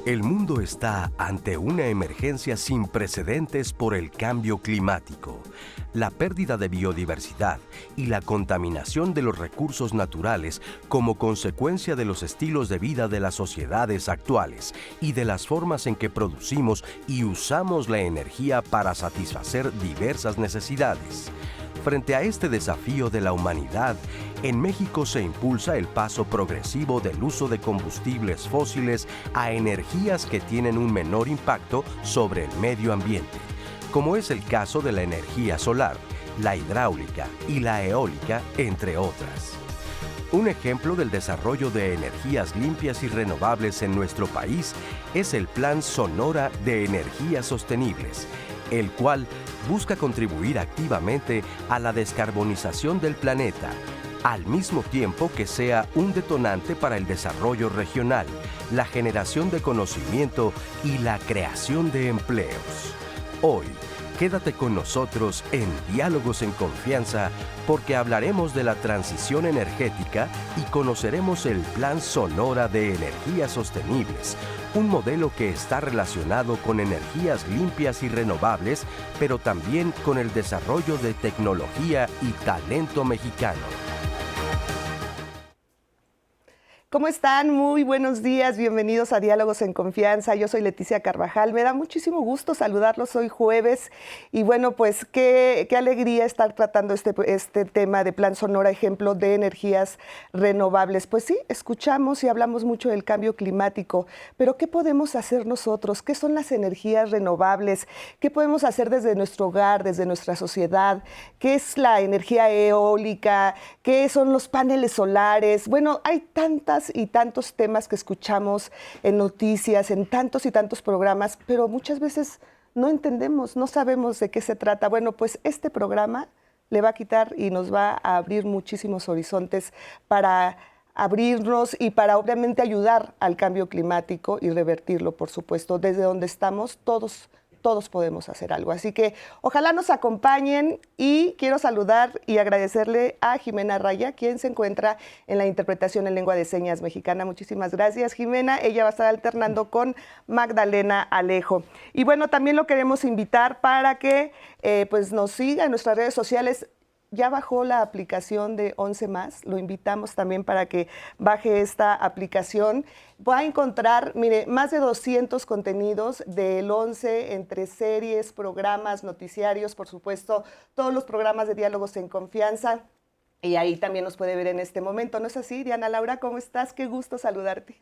El mundo está ante una emergencia sin precedentes por el cambio climático, la pérdida de biodiversidad y la contaminación de los recursos naturales como consecuencia de los estilos de vida de las sociedades actuales y de las formas en que producimos y usamos la energía para satisfacer diversas necesidades. Frente a este desafío de la humanidad, en México se impulsa el paso progresivo del uso de combustibles fósiles a energías que tienen un menor impacto sobre el medio ambiente, como es el caso de la energía solar, la hidráulica y la eólica, entre otras. Un ejemplo del desarrollo de energías limpias y renovables en nuestro país es el Plan Sonora de Energías Sostenibles, el cual busca contribuir activamente a la descarbonización del planeta, al mismo tiempo que sea un detonante para el desarrollo regional, la generación de conocimiento y la creación de empleos. Hoy, quédate con nosotros en Diálogos en Confianza porque hablaremos de la transición energética y conoceremos el Plan Sonora de Energías Sostenibles, un modelo que está relacionado con energías limpias y renovables, pero también con el desarrollo de tecnología y talento mexicano. ¿Cómo están? Muy buenos días, bienvenidos a Diálogos en Confianza. Yo soy Leticia Carvajal, me da muchísimo gusto saludarlos hoy jueves y bueno, pues qué alegría estar tratando este tema de Plan Sonora, ejemplo de energías renovables. Pues sí, escuchamos y hablamos mucho del cambio climático, pero ¿qué podemos hacer nosotros? ¿Qué son las energías renovables? ¿Qué podemos hacer desde nuestro hogar, desde nuestra sociedad? ¿Qué es la energía eólica? ¿Qué son los paneles solares? Bueno, hay tantas y tantos temas que escuchamos en noticias, en tantos y tantos programas, pero muchas veces no entendemos, no sabemos de qué se trata. Bueno, pues este programa le va a quitar y nos va a abrir muchísimos horizontes para abrirnos y para obviamente ayudar al cambio climático y revertirlo, por supuesto. Desde donde estamos, todos podemos hacer algo. Así que ojalá nos acompañen y quiero saludar y agradecerle a Jimena Raya, quien se encuentra en la interpretación en lengua de señas mexicana. Muchísimas gracias, Jimena. Ella va a estar alternando con Magdalena Alejo. Y bueno, también lo queremos invitar para que pues nos siga en nuestras redes sociales. Ya bajó la aplicación de 11 más, lo invitamos también para que baje esta aplicación. Va a encontrar, mire, más de 200 contenidos del 11 entre series, programas, noticiarios, por supuesto, todos los programas de Diálogos en Confianza. Y ahí también nos puede ver en este momento, ¿no es así? Diana Laura, ¿cómo estás? Qué gusto saludarte.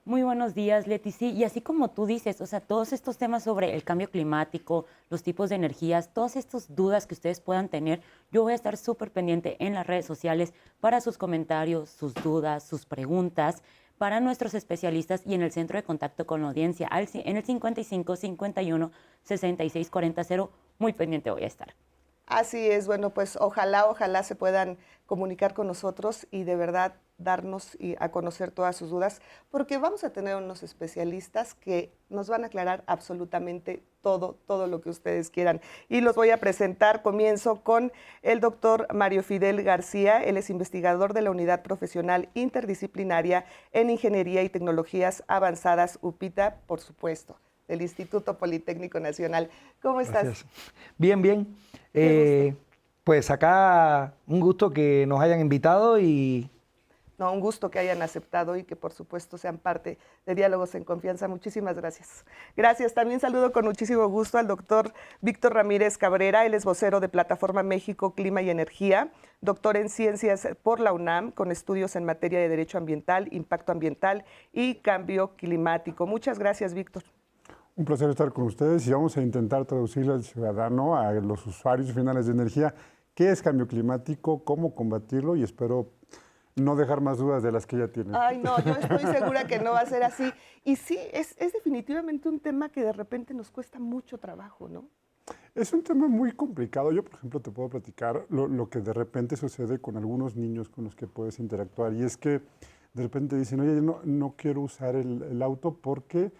Muy buenos días, Leti. Sí, y así como tú dices, o sea, todos estos temas sobre el cambio climático, los tipos de energías, todas estas dudas que ustedes puedan tener, yo voy a estar súper pendiente en las redes sociales para sus comentarios, sus dudas, sus preguntas, para nuestros especialistas y en el centro de contacto con la audiencia, en el 55 51 66 40 0, muy pendiente voy a estar. Así es, bueno, pues ojalá se puedan comunicar con nosotros y de verdad darnos a conocer todas sus dudas, porque vamos a tener unos especialistas que nos van a aclarar absolutamente todo lo que ustedes quieran. Y los voy a presentar. Comienzo con el doctor Mario Fidel García. Él es investigador de la Unidad Profesional Interdisciplinaria en Ingeniería y Tecnologías Avanzadas, UPITA, por supuesto, del Instituto Politécnico Nacional. ¿Cómo estás? Gracias. Bien. Pues acá un gusto que nos hayan invitado y... No, un gusto que hayan aceptado y que por supuesto sean parte de Diálogos en Confianza. Muchísimas gracias. Gracias. También saludo con muchísimo gusto al doctor Víctor Ramírez Cabrera. Él es vocero de Plataforma México Clima y Energía, doctor en Ciencias por la UNAM, con estudios en materia de Derecho Ambiental, Impacto Ambiental y Cambio Climático. Muchas gracias, Víctor. Un placer estar con ustedes y vamos a intentar traducirle al ciudadano, a los usuarios finales de energía, qué es cambio climático, cómo combatirlo y espero no dejar más dudas de las que ya tienen. Ay, no, yo estoy segura que no va a ser así. Y sí, es definitivamente un tema que de repente nos cuesta mucho trabajo, ¿no? Es un tema muy complicado. Yo, por ejemplo, te puedo platicar lo que de repente sucede con algunos niños con los que puedes interactuar. Y es que de repente dicen, oye, no quiero usar el auto porque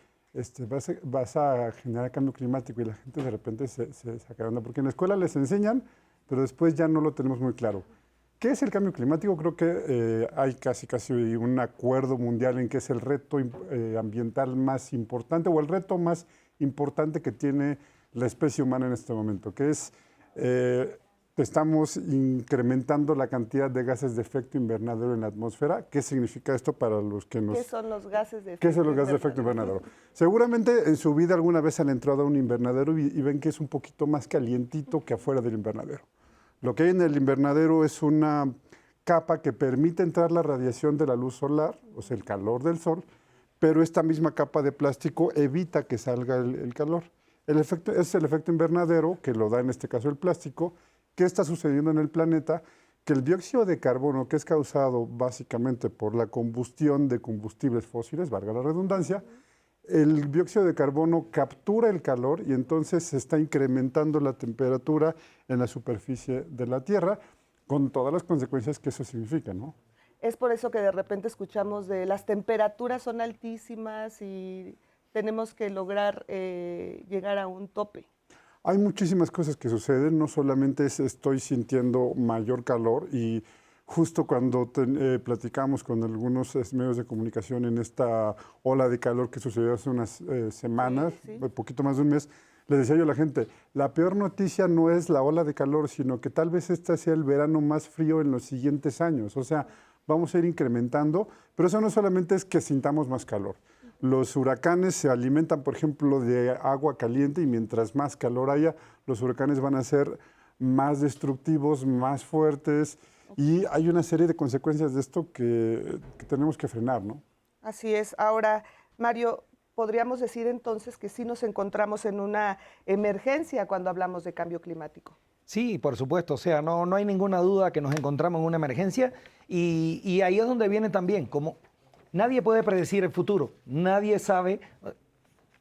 vas a generar cambio climático. Y la gente de repente se saca de onda. Porque en la escuela les enseñan, pero después ya no lo tenemos muy claro. ¿Qué es el cambio climático? Creo que hay casi un acuerdo mundial en que es el reto ambiental más importante o el reto más importante que tiene la especie humana en este momento, que es estamos incrementando la cantidad de gases de efecto invernadero en la atmósfera. ¿Qué significa esto para los que nos... ¿Qué son los gases de efecto ¿Qué son los gases de efecto invernadero? Seguramente en su vida alguna vez han entrado a un invernadero y ven que es un poquito más calientito que afuera del invernadero. Lo que hay en el invernadero es una capa que permite entrar la radiación de la luz solar, o sea, el calor del sol, pero esta misma capa de plástico evita que salga el calor. Es el efecto invernadero, que lo da en este caso el plástico. ¿Qué está sucediendo en el planeta? Que el dióxido de carbono, que es causado básicamente por la combustión de combustibles fósiles, valga la redundancia, el dióxido de carbono captura el calor y entonces se está incrementando la temperatura en la superficie de la Tierra, con todas las consecuencias que eso significa, ¿no? Es por eso que de repente escuchamos de las temperaturas son altísimas y tenemos que lograr llegar a un tope. Hay muchísimas cosas que suceden, no solamente estoy sintiendo mayor calor y justo cuando platicamos con algunos medios de comunicación en esta ola de calor que sucedió hace unas semanas, un poquito más de un mes, les decía yo a la gente, la peor noticia no es la ola de calor, sino que tal vez este sea el verano más frío en los siguientes años. O sea, vamos a ir incrementando, pero eso no solamente es que sintamos más calor. Los huracanes se alimentan, por ejemplo, de agua caliente y mientras más calor haya, los huracanes van a ser más destructivos, más fuertes y hay una serie de consecuencias de esto que tenemos que frenar, ¿no? Así es. Ahora, Mario, podríamos decir entonces que sí nos encontramos en una emergencia cuando hablamos de cambio climático. Sí, por supuesto, o sea, no hay ninguna duda que nos encontramos en una emergencia y ahí es donde viene también, como nadie puede predecir el futuro, nadie sabe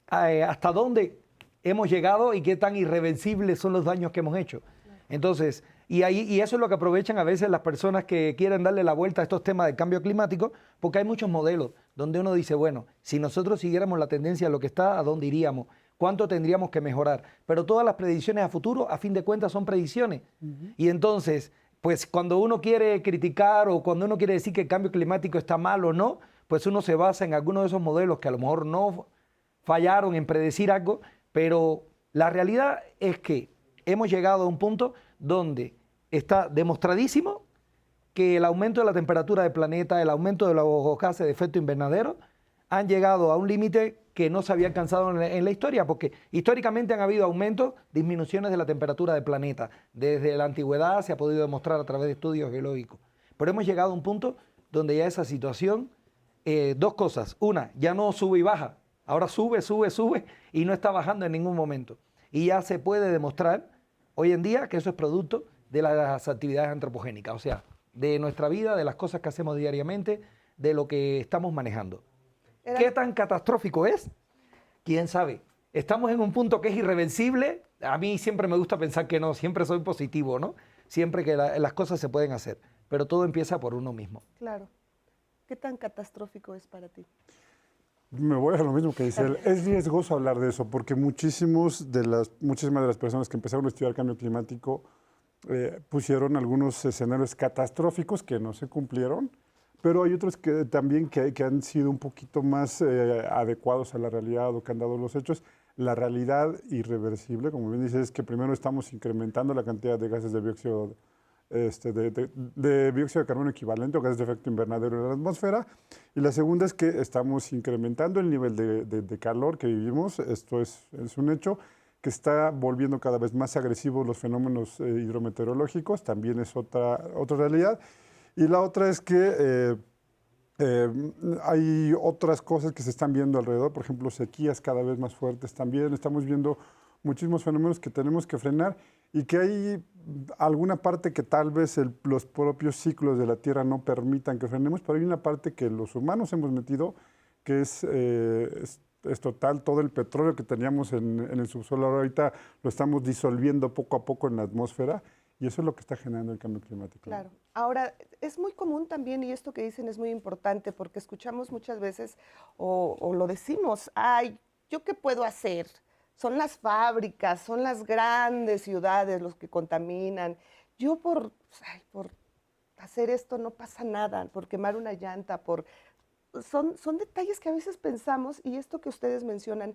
hasta dónde hemos llegado y qué tan irreversibles son los daños que hemos hecho. Entonces, y eso es lo que aprovechan a veces las personas que quieren darle la vuelta a estos temas del cambio climático, porque hay muchos modelos donde uno dice, bueno, si nosotros siguiéramos la tendencia a lo que está, ¿a dónde iríamos? ¿Cuánto tendríamos que mejorar? Pero todas las predicciones a futuro, a fin de cuentas, son predicciones. Y entonces, pues cuando uno quiere criticar o cuando uno quiere decir que el cambio climático está mal o no, pues uno se basa en algunos de esos modelos que a lo mejor no fallaron en predecir algo, pero la realidad es que hemos llegado a un punto donde está demostradísimo que el aumento de la temperatura del planeta, el aumento de los gases de efecto invernadero, han llegado a un límite que no se había alcanzado en la historia, porque históricamente han habido aumentos, disminuciones de la temperatura del planeta. Desde la antigüedad se ha podido demostrar a través de estudios geológicos. Pero hemos llegado a un punto donde ya esa situación, dos cosas. Una, ya no sube y baja. Ahora sube y no está bajando en ningún momento. Y ya se puede demostrar hoy en día que eso es producto de las actividades antropogénicas, o sea, de nuestra vida, de las cosas que hacemos diariamente, de lo que estamos manejando. ¿Qué tan catastrófico es? ¿Quién sabe? Estamos en un punto que es irreversible. A mí siempre me gusta pensar que no, siempre soy positivo, ¿no? Siempre que las cosas se pueden hacer, pero todo empieza por uno mismo. Claro. ¿Qué tan catastrófico es para ti? Me voy a lo mismo que dice él. Es riesgoso hablar de eso porque muchísimas de las personas que empezaron a estudiar cambio climático pusieron algunos escenarios catastróficos que no se cumplieron, pero hay otros que también que han sido un poquito más adecuados a la realidad o que han dado los hechos. La realidad irreversible, como bien dices, es que primero estamos incrementando la cantidad de gases de dióxido de dióxido de carbono equivalente o gases de efecto invernadero en la atmósfera. Y la segunda es que estamos incrementando el nivel de calor que vivimos. Esto es un hecho que está volviendo cada vez más agresivos los fenómenos hidrometeorológicos. También es otra realidad. Y la otra es que hay otras cosas que se están viendo alrededor. Por ejemplo, sequías cada vez más fuertes también. Estamos viendo muchísimos fenómenos que tenemos que frenar y que hay alguna parte que tal vez los propios ciclos de la Tierra no permitan que frenemos, pero hay una parte que los humanos hemos metido que es total. Todo el petróleo que teníamos en el subsuelo ahorita lo estamos disolviendo poco a poco en la atmósfera y eso es lo que está generando el cambio climático. Claro. Ahora, es muy común también, y esto que dicen es muy importante, porque escuchamos muchas veces o lo decimos, ay, ¿yo qué puedo hacer? Son las fábricas, son las grandes ciudades los que contaminan. Yo por hacer esto no pasa nada, por quemar una llanta, son detalles que a veces pensamos y esto que ustedes mencionan,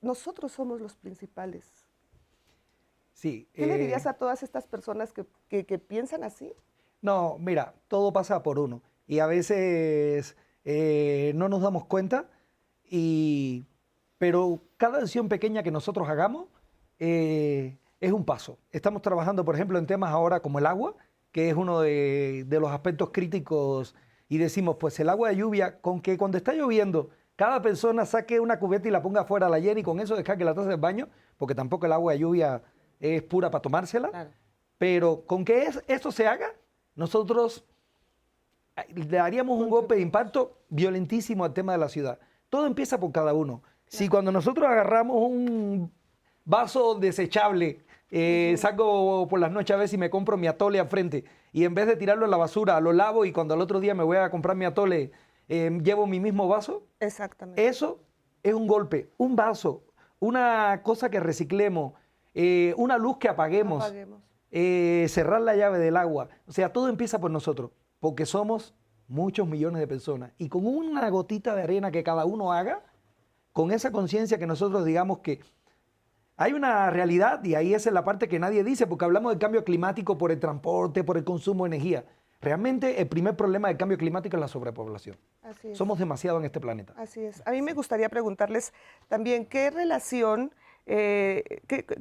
nosotros somos los principales. Sí. ¿Qué le dirías a todas estas personas que piensan así? No, mira, todo pasa por uno y a veces no nos damos cuenta, pero cada decisión pequeña que nosotros hagamos es un paso. Estamos trabajando, por ejemplo, en temas ahora como el agua, que es uno de los aspectos críticos, y decimos, pues el agua de lluvia, con que cuando está lloviendo, cada persona saque una cubeta y la ponga afuera, la llene y con eso descargue la taza del baño, porque tampoco el agua de lluvia es pura para tomársela, Claro. pero con que esto se haga, nosotros le daríamos un golpe de impacto violentísimo al tema de la ciudad. Todo empieza por cada uno. Si cuando nosotros agarramos un vaso desechable, salgo por las noches a ver si me compro mi atole al frente y en vez de tirarlo en la basura, lo lavo y cuando al otro día me voy a comprar mi atole, llevo mi mismo vaso. Exactamente. Eso es un golpe, un vaso, una cosa que reciclemos, una luz que apaguemos. Cerrar la llave del agua. O sea, todo empieza por nosotros, porque somos muchos millones de personas. Y con una gotita de arena que cada uno haga, con esa conciencia que nosotros digamos que hay una realidad, y ahí esa es la parte que nadie dice, porque hablamos del cambio climático por el transporte, por el consumo de energía. Realmente el primer problema del cambio climático es la sobrepoblación. Así es. Somos demasiado en este planeta. Así es. A mí me gustaría preguntarles también qué relación,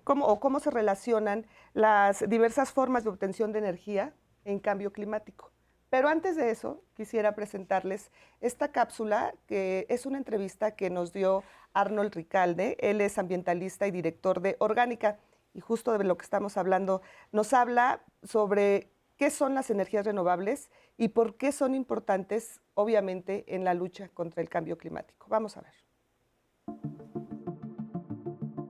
cómo se relacionan las diversas formas de obtención de energía en cambio climático. Pero antes de eso, quisiera presentarles esta cápsula, que es una entrevista que nos dio Arnold Ricalde. Él es ambientalista y director de Orgánica, y justo de lo que estamos hablando, nos habla sobre qué son las energías renovables y por qué son importantes, obviamente, en la lucha contra el cambio climático. Vamos a ver.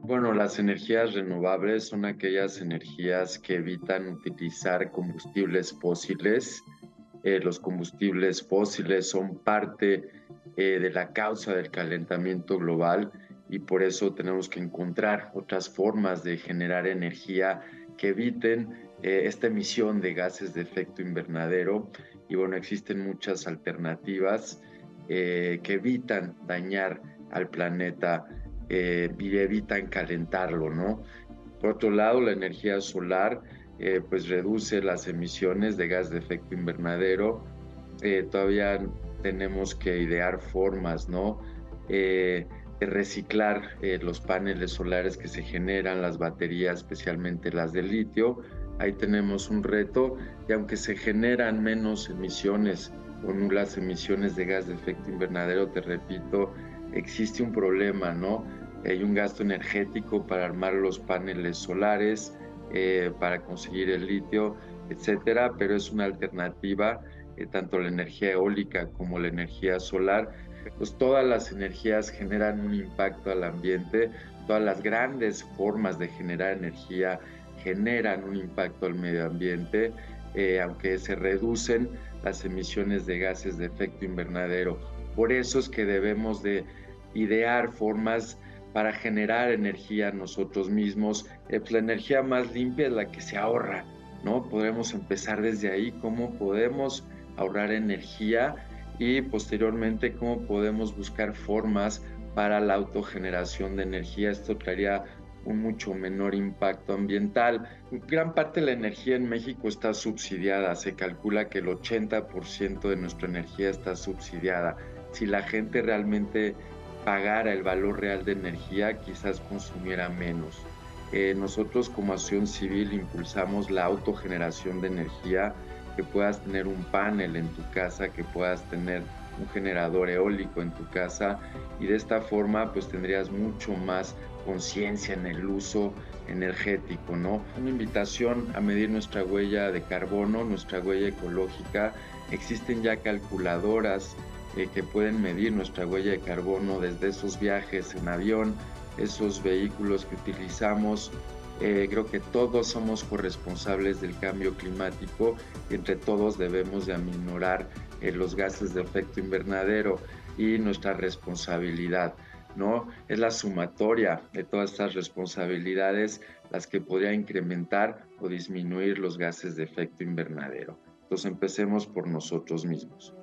Bueno, las energías renovables son aquellas energías que evitan utilizar combustibles fósiles. Los combustibles fósiles son parte de la causa del calentamiento global y por eso tenemos que encontrar otras formas de generar energía que eviten esta emisión de gases de efecto invernadero. Y bueno, existen muchas alternativas que evitan dañar al planeta y evitan calentarlo, ¿no? Por otro lado, la energía solar pues reduce las emisiones de gas de efecto invernadero. Todavía tenemos que idear formas, ¿no? De reciclar los paneles solares que se generan, las baterías, especialmente las de litio. Ahí tenemos un reto, y aunque se generan menos emisiones o nulas emisiones de gas de efecto invernadero, te repito, existe un problema, ¿no? Hay un gasto energético para armar los paneles solares, para conseguir el litio, etcétera, pero es una alternativa, tanto la energía eólica como la energía solar. Pues todas las energías generan un impacto al ambiente, todas las grandes formas de generar energía generan un impacto al medio ambiente, aunque se reducen las emisiones de gases de efecto invernadero. Por eso es que debemos de idear formas para generar energía nosotros mismos. Pues la energía más limpia es la que se ahorra, ¿no? Podremos empezar desde ahí, cómo podemos ahorrar energía y posteriormente cómo podemos buscar formas para la autogeneración de energía. Esto traería un mucho menor impacto ambiental. Gran parte de la energía en México está subsidiada. Se calcula que el 80% de nuestra energía está subsidiada. Si la gente realmente pagara el valor real de energía, quizás consumiera menos. Nosotros como Acción Civil impulsamos la autogeneración de energía, que puedas tener un panel en tu casa, que puedas tener un generador eólico en tu casa, y de esta forma pues tendrías mucho más conciencia en el uso energético, ¿no? Una invitación a medir nuestra huella de carbono, nuestra huella ecológica. Existen ya calculadoras que pueden medir nuestra huella de carbono desde esos viajes en avión, esos vehículos que utilizamos. Creo que todos somos corresponsables del cambio climático y entre todos debemos de aminorar los gases de efecto invernadero y nuestra responsabilidad. ¿no? Es la sumatoria de todas estas responsabilidades las que podría incrementar o disminuir los gases de efecto invernadero. Entonces empecemos por nosotros mismos.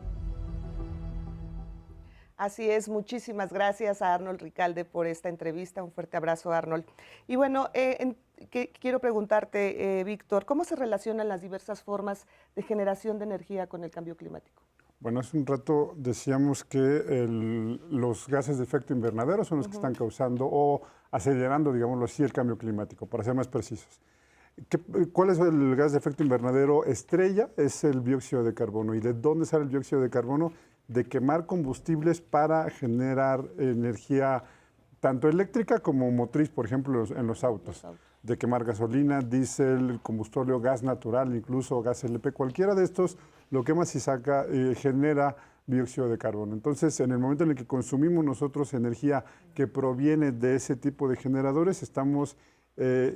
Así es, muchísimas gracias a Arnold Ricalde por esta entrevista. Un fuerte abrazo, Arnold. Y bueno, quiero preguntarte, Víctor, ¿cómo se relacionan las diversas formas de generación de energía con el cambio climático? Bueno, hace un rato decíamos que los gases de efecto invernadero son los que están causando o acelerando, digámoslo así, el cambio climático, para ser más precisos. ¿Cuál es el gas de efecto invernadero estrella? Es el dióxido de carbono. ¿Y de dónde sale el dióxido de carbono? De quemar combustibles para generar energía tanto eléctrica como motriz, por ejemplo, en los autos. De quemar gasolina, diésel, combustible, gas natural, incluso gas LP, cualquiera de estos lo quemas y saca, genera dióxido de carbono. Entonces, en el momento en el que consumimos nosotros energía que proviene de ese tipo de generadores, estamos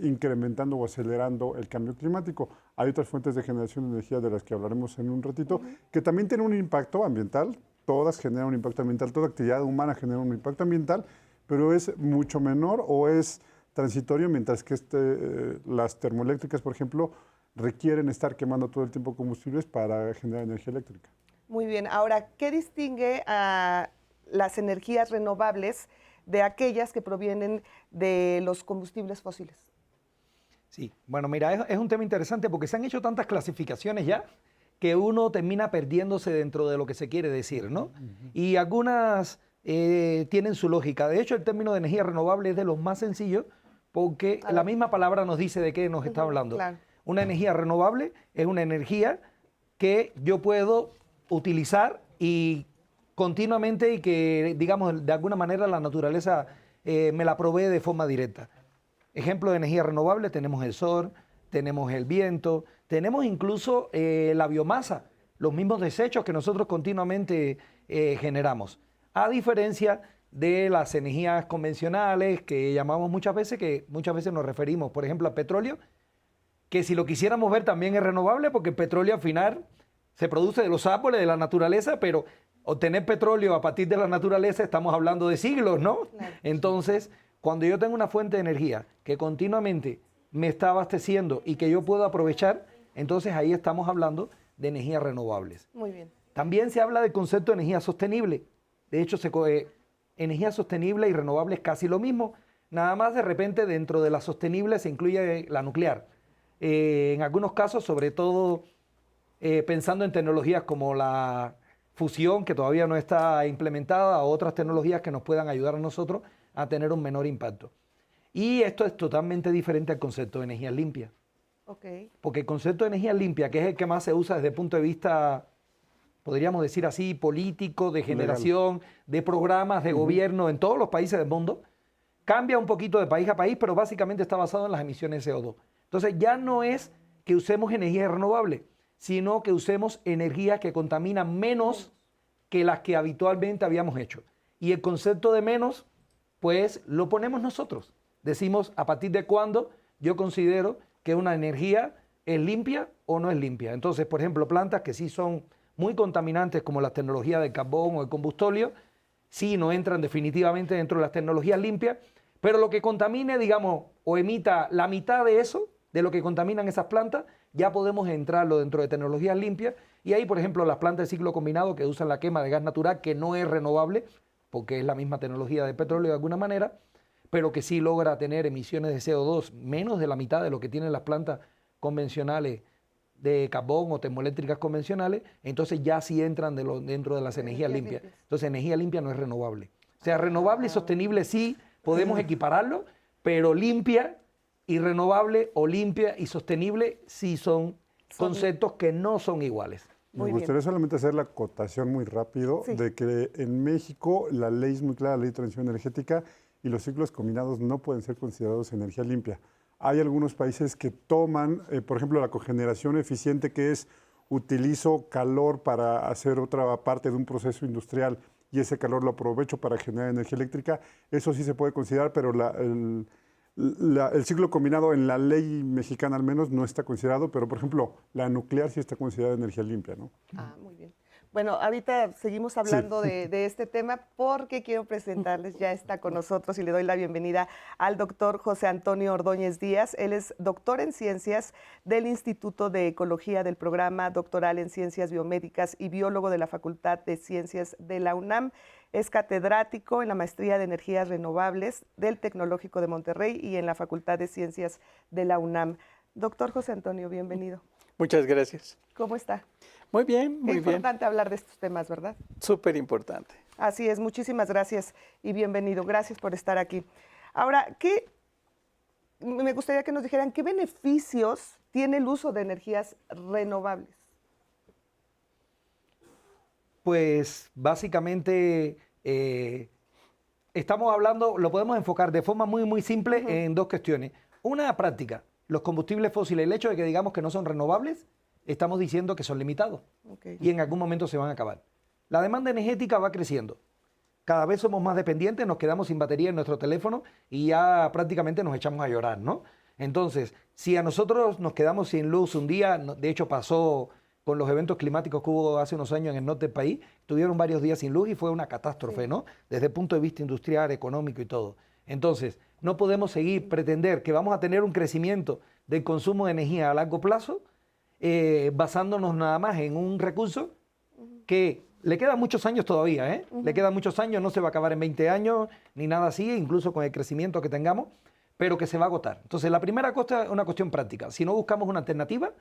incrementando o acelerando el cambio climático. Hay otras fuentes de generación de energía de las que hablaremos en un ratito, que también tienen un impacto ambiental. Todas generan un impacto ambiental, toda actividad humana genera un impacto ambiental, pero es mucho menor o es transitorio, mientras que las termoeléctricas, por ejemplo, requieren estar quemando todo el tiempo combustibles para generar energía eléctrica. Muy bien. Ahora, ¿qué distingue a las energías renovables de aquellas que provienen de los combustibles fósiles? Sí, bueno, mira, es un tema interesante porque se han hecho tantas clasificaciones ya que uno termina perdiéndose dentro de lo que se quiere decir, ¿no? Y algunas tienen su lógica. De hecho, el término de energía renovable es de los más sencillos porque la misma palabra nos dice de qué nos está hablando. Claro. Una energía renovable es una energía que yo puedo utilizar y continuamente y que, digamos, de alguna manera la naturaleza me la provee de forma directa. Ejemplo de energía renovable, tenemos el sol, tenemos el viento, tenemos incluso la biomasa, los mismos desechos que nosotros continuamente generamos. A diferencia de las energías convencionales que llamamos muchas veces nos referimos, por ejemplo, al petróleo, que si lo quisiéramos ver también es renovable porque el petróleo al final se produce de los árboles, de la naturaleza, pero obtener petróleo a partir de la naturaleza estamos hablando de siglos, ¿no? Claro. Entonces, cuando yo tengo una fuente de energía que continuamente me está abasteciendo y que yo puedo aprovechar, entonces ahí estamos hablando de energías renovables. Muy bien. También se habla del concepto de energía sostenible. De hecho, energía sostenible y renovable es casi lo mismo. Nada más de repente dentro de la sostenible se incluye la nuclear. En algunos casos, sobre todo pensando en tecnologías como la fusión, que todavía no está implementada, o otras tecnologías que nos puedan ayudar a nosotros a tener un menor impacto. Y esto es totalmente diferente al concepto de energía limpia. Okay. Porque el concepto de energía limpia, que es el que más se usa desde el punto de vista, podríamos decir así, político, de generación, de programas de gobierno en todos los países del mundo, cambia un poquito de país a país, pero básicamente está basado en las emisiones de CO2. Entonces ya no es que usemos energía renovable, sino que usemos energía que contamina menos que las que habitualmente habíamos hecho. Y el concepto de menos, pues lo ponemos nosotros. Decimos a partir de cuándo yo considero que una energía es limpia o no es limpia. Entonces, por ejemplo, plantas que sí son muy contaminantes como las tecnologías del carbón o el combustóleo, sí no entran definitivamente dentro de las tecnologías limpias, pero lo que contamine, digamos, o emita la mitad de eso, de lo que contaminan esas plantas, ya podemos entrarlo dentro de tecnologías limpias. Y ahí, por ejemplo, las plantas de ciclo combinado que usan la quema de gas natural, que no es renovable, porque es la misma tecnología de petróleo de alguna manera, pero que sí logra tener emisiones de CO2 menos de la mitad de lo que tienen las plantas convencionales de carbón o termoeléctricas convencionales, entonces ya sí entran dentro de las energías limpias. Entonces, energía limpia no es renovable. O sea, renovable y sostenible sí podemos equipararlo, pero limpia y renovable o limpia y sostenible sí son conceptos que no son iguales. Me gustaría solamente hacer la acotación muy rápido de que en México la ley es muy clara, la ley de transición energética, y los ciclos combinados no pueden ser considerados energía limpia. Hay algunos países que toman, por ejemplo, la cogeneración eficiente, que es utilizo calor para hacer otra parte de un proceso industrial y ese calor lo aprovecho para generar energía eléctrica. Eso sí se puede considerar, pero el ciclo combinado en la ley mexicana al menos no está considerado, pero por ejemplo, la nuclear sí está considerada energía limpia, ¿no? Muy bien. Bueno, ahorita seguimos hablando de este tema porque quiero presentarles, ya está con nosotros y le doy la bienvenida al doctor José Antonio Ordóñez Díaz. Él es doctor en ciencias del Instituto de Ecología del Programa Doctoral en Ciencias Biomédicas y biólogo de la Facultad de Ciencias de la UNAM. Es catedrático en la Maestría de Energías Renovables del Tecnológico de Monterrey y en la Facultad de Ciencias de la UNAM. Doctor José Antonio, bienvenido. Muchas gracias. ¿Cómo está? Muy bien, muy Qué bien. importante hablar de estos temas, ¿verdad? Súper importante. Así es, muchísimas gracias y bienvenido. Gracias por estar aquí. Ahora, me gustaría que nos dijeran qué beneficios tiene el uso de energías renovables. Pues básicamente estamos hablando, lo podemos enfocar de forma muy simple en dos cuestiones. Una, práctica. Los combustibles fósiles, el hecho de que digamos que no son renovables, estamos diciendo que son limitados y en algún momento se van a acabar. La demanda energética va creciendo. Cada vez somos más dependientes, nos quedamos sin batería en nuestro teléfono y ya prácticamente nos echamos a llorar, ¿no? Entonces, si a nosotros nos quedamos sin luz un día, de hecho pasó con los eventos climáticos que hubo hace unos años en el norte del país, tuvieron varios días sin luz y fue una catástrofe, ¿no? Desde el punto de vista industrial, económico y todo. Entonces, no podemos seguir pretender que vamos a tener un crecimiento del consumo de energía a largo plazo basándonos nada más en un recurso que le quedan muchos años todavía, ¿eh? Le quedan muchos años, no se va a acabar en 20 años ni nada así, incluso con el crecimiento que tengamos, pero que se va a agotar. Entonces, la primera cosa es una cuestión práctica. Si no buscamos una alternativa,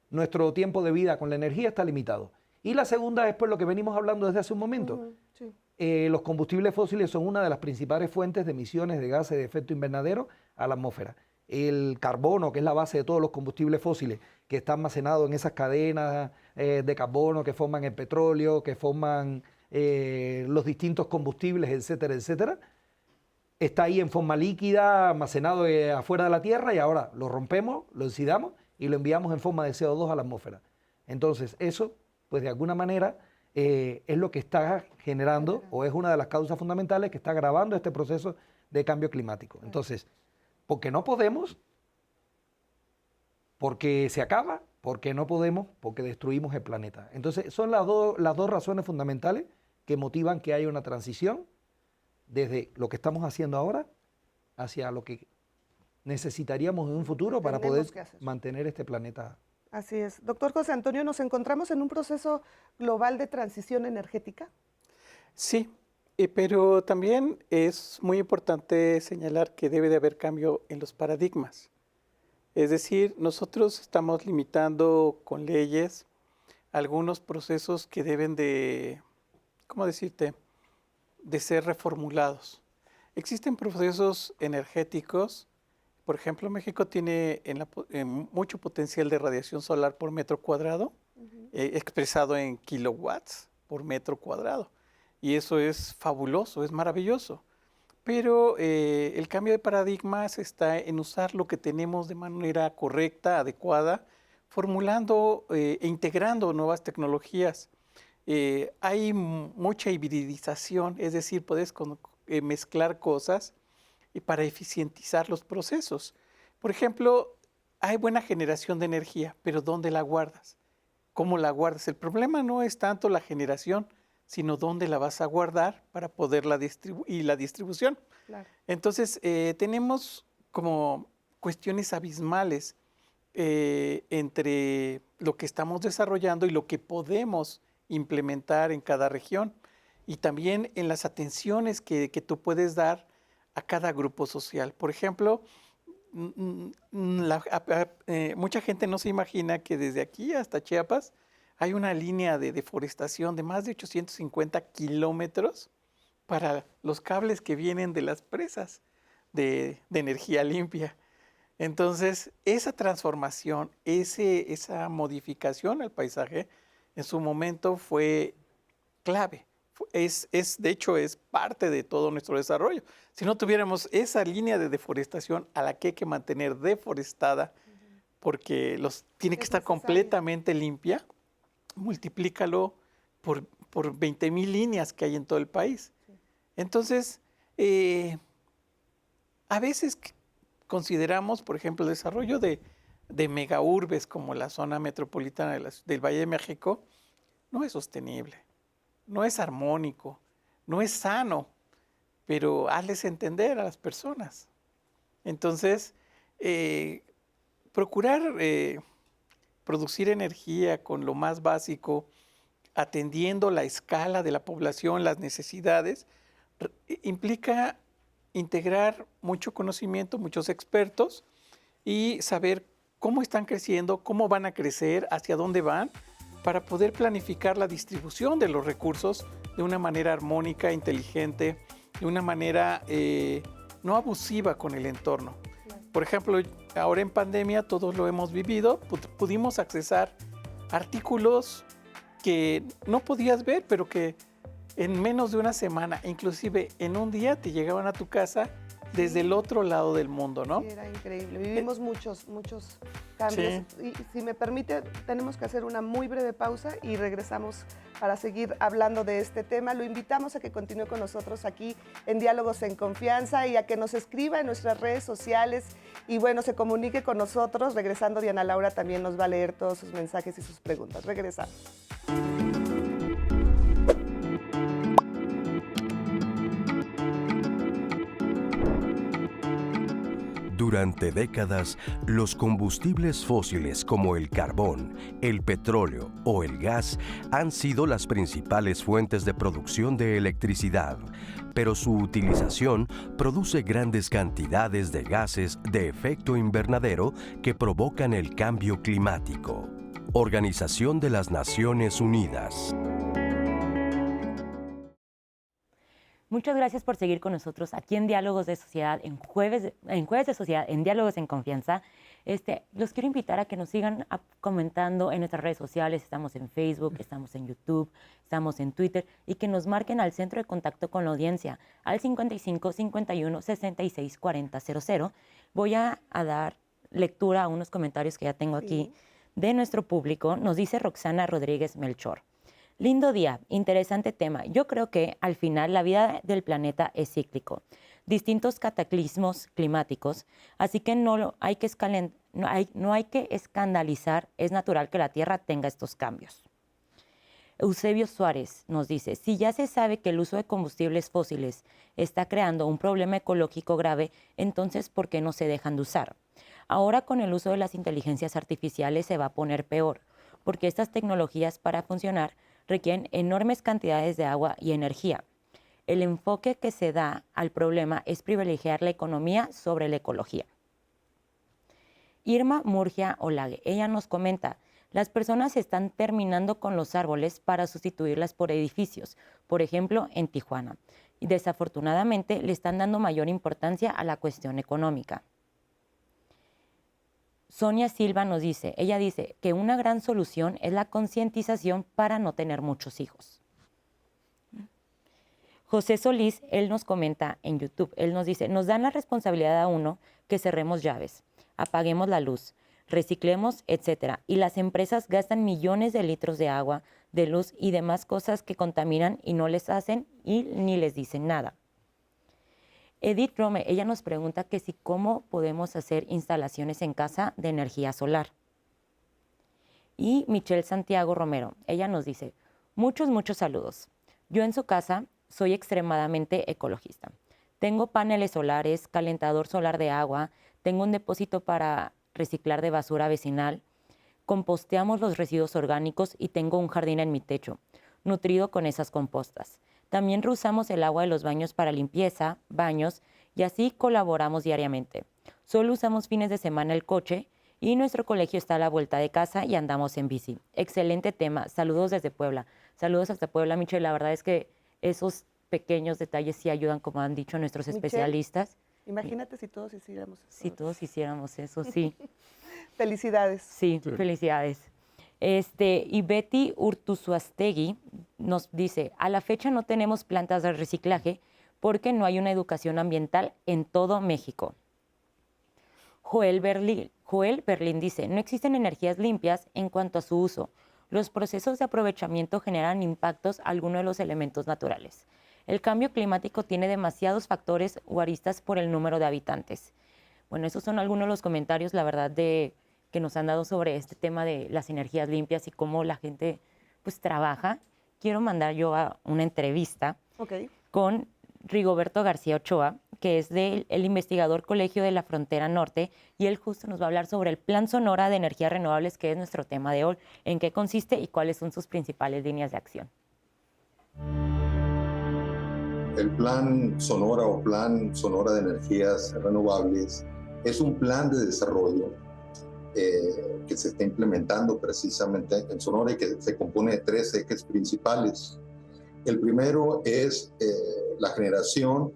nuestro tiempo de vida con la energía está limitado. Y la segunda es por lo que venimos hablando desde hace un momento. Los combustibles fósiles son una de las principales fuentes de emisiones de gases de efecto invernadero a la atmósfera. El carbono, que es la base de todos los combustibles fósiles, que está almacenado en esas cadenas de carbono que forman el petróleo, que forman los distintos combustibles, etcétera, etcétera, está ahí en forma líquida, almacenado afuera de la Tierra y ahora lo rompemos, lo oxidamos y lo enviamos en forma de CO2 a la atmósfera. Entonces eso, pues de alguna manera, es lo que está generando o es una de las causas fundamentales que está agravando este proceso de cambio climático. Entonces, porque no podemos, porque se acaba, porque no podemos, porque destruimos el planeta. Entonces, son las dos razones fundamentales que motivan que haya una transición desde lo que estamos haciendo ahora hacia lo que necesitaríamos en un futuro para poder mantener este planeta. Así es. Doctor José Antonio, ¿nos encontramos en un proceso global de transición energética? Sí, pero también es muy importante señalar que debe de haber cambio en los paradigmas. Es decir, nosotros estamos limitando con leyes algunos procesos que deben de, ¿cómo decirte?, de ser reformulados. Existen procesos energéticos. Por ejemplo, México tiene mucho potencial de radiación solar por metro cuadrado, expresado en kilowatts por metro cuadrado. Y eso es fabuloso, es maravilloso. Pero el cambio de paradigmas está en usar lo que tenemos de manera correcta, adecuada, formulando e integrando nuevas tecnologías. Hay mucha hibridización, es decir, puedes mezclar cosas y para eficientizar los procesos. Por ejemplo, hay buena generación de energía, pero ¿dónde la guardas? ¿Cómo la guardas? El problema no es tanto la generación, sino dónde la vas a guardar para poderla distribuir y la distribución. Claro. Entonces, tenemos como cuestiones abismales entre lo que estamos desarrollando y lo que podemos implementar en cada región y también en las atenciones que tú puedes dar a cada grupo social. Por ejemplo, mucha gente no se imagina que desde aquí hasta Chiapas hay una línea de deforestación de más de 850 kilómetros para los cables que vienen de las presas de energía limpia. Entonces, esa transformación, esa modificación al paisaje, en su momento fue clave. De hecho, es parte de todo nuestro desarrollo. Si no tuviéramos esa línea de deforestación a la que hay que mantener deforestada, porque tiene que estar completamente limpia, multiplícalo por 20,000 líneas que hay en todo el país. Sí. Entonces, a veces consideramos, por ejemplo, el desarrollo de megaurbes como la zona metropolitana del Valle de México, no es sostenible. no es armónico, no es sano, pero hazles entender a las personas. Entonces, procurar producir energía con lo más básico, atendiendo la escala de la población, las necesidades, implica integrar mucho conocimiento, muchos expertos y saber cómo están creciendo, cómo van a crecer, hacia dónde van, para poder planificar la distribución de los recursos de una manera armónica, inteligente, de una manera no abusiva con el entorno. Por ejemplo, ahora en pandemia todos lo hemos vivido, pudimos accesar artículos que no podías ver, pero que en menos de una semana, inclusive en un día, te llegaban a tu casa desde el otro lado del mundo, ¿no? Sí, era increíble. Vivimos muchos cambios. Sí. Y si me permite, tenemos que hacer una muy breve pausa y regresamos para seguir hablando de este tema. Lo invitamos a que continúe con nosotros aquí en Diálogos en Confianza y a que nos escriba en nuestras redes sociales y bueno, se comunique con nosotros. Regresando, Diana Laura también nos va a leer todos sus mensajes y sus preguntas. Regresamos. Durante décadas, los combustibles fósiles como el carbón, el petróleo o el gas han sido las principales fuentes de producción de electricidad, pero su utilización produce grandes cantidades de gases de efecto invernadero que provocan el cambio climático. Organización de las Naciones Unidas. Muchas gracias por seguir con nosotros aquí en Diálogos de Sociedad, en Jueves de Sociedad, en Diálogos en Confianza. Los quiero invitar a que nos sigan comentando en nuestras redes sociales. Estamos en Facebook, estamos en YouTube, estamos en Twitter y que nos marquen al centro de contacto con la audiencia al 55 51 66 40 00. Voy a dar lectura a unos comentarios que ya tengo aquí de nuestro público. Nos dice Roxana Rodríguez Melchor. Lindo día, interesante tema. Yo creo que al final la vida del planeta es cíclico. Distintos cataclismos climáticos, así que no hay que escandalizar, es natural que la Tierra tenga estos cambios. Eusebio Suárez nos dice, si ya se sabe que el uso de combustibles fósiles está creando un problema ecológico grave, entonces ¿por qué no se dejan de usar? Ahora con el uso de las inteligencias artificiales se va a poner peor, porque estas tecnologías para funcionar requieren enormes cantidades de agua y energía. El enfoque que se da al problema es privilegiar la economía sobre la ecología. Irma Murgia Olague, ella nos comenta, las personas están terminando con los árboles para sustituirlas por edificios, por ejemplo, en Tijuana. Y desafortunadamente le están dando mayor importancia a la cuestión económica. Sonia Silva nos dice, ella dice que una gran solución es la concientización para no tener muchos hijos. José Solís, él nos comenta en YouTube, él nos dice, nos dan la responsabilidad a uno que cerremos llaves, apaguemos la luz, reciclemos, etcétera. Y las empresas gastan millones de litros de agua, de luz y demás cosas que contaminan y no les hacen y ni les dicen nada. Edith Rome, ella nos pregunta que si cómo podemos hacer instalaciones en casa de energía solar. Y Michelle Santiago Romero, ella nos dice, muchos saludos. Yo en su casa soy extremadamente ecologista. Tengo paneles solares, calentador solar de agua, tengo un depósito para reciclar de basura vecinal, composteamos los residuos orgánicos y tengo un jardín en mi techo, nutrido con esas compostas. También reusamos el agua de los baños para limpieza, baños y así colaboramos diariamente. Solo usamos fines de semana el coche y nuestro colegio está a la vuelta de casa y andamos en bici. Excelente tema. Saludos desde Puebla. Saludos hasta Puebla, Michelle. La verdad es que esos pequeños detalles sí ayudan, como han dicho nuestros especialistas. Imagínate si todos hiciéramos eso. Si todos hiciéramos eso, sí. Felicidades. Sí, felicidades. Y Betty Urtuzuastegui nos dice, a la fecha no tenemos plantas de reciclaje porque no hay una educación ambiental en todo México. Joel Berlín dice, no existen energías limpias en cuanto a su uso. Los procesos de aprovechamiento generan impactos a algunos de los elementos naturales. El cambio climático tiene demasiados factores o aristas por el número de habitantes. Bueno, esos son algunos de los comentarios, la verdad, que nos han dado sobre este tema de las energías limpias y cómo la gente pues trabaja. quiero mandar yo a una entrevista Ok. con Rigoberto García Ochoa, que es el investigador Colegio de la Frontera Norte, y él justo nos va a hablar sobre el Plan Sonora de Energías Renovables, que es nuestro tema de hoy, en qué consiste y cuáles son sus principales líneas de acción. El Plan Sonora o Plan Sonora de Energías Renovables es un plan de desarrollo que se está implementando precisamente en Sonora y que se compone de 3 ejes principales. El primero es la generación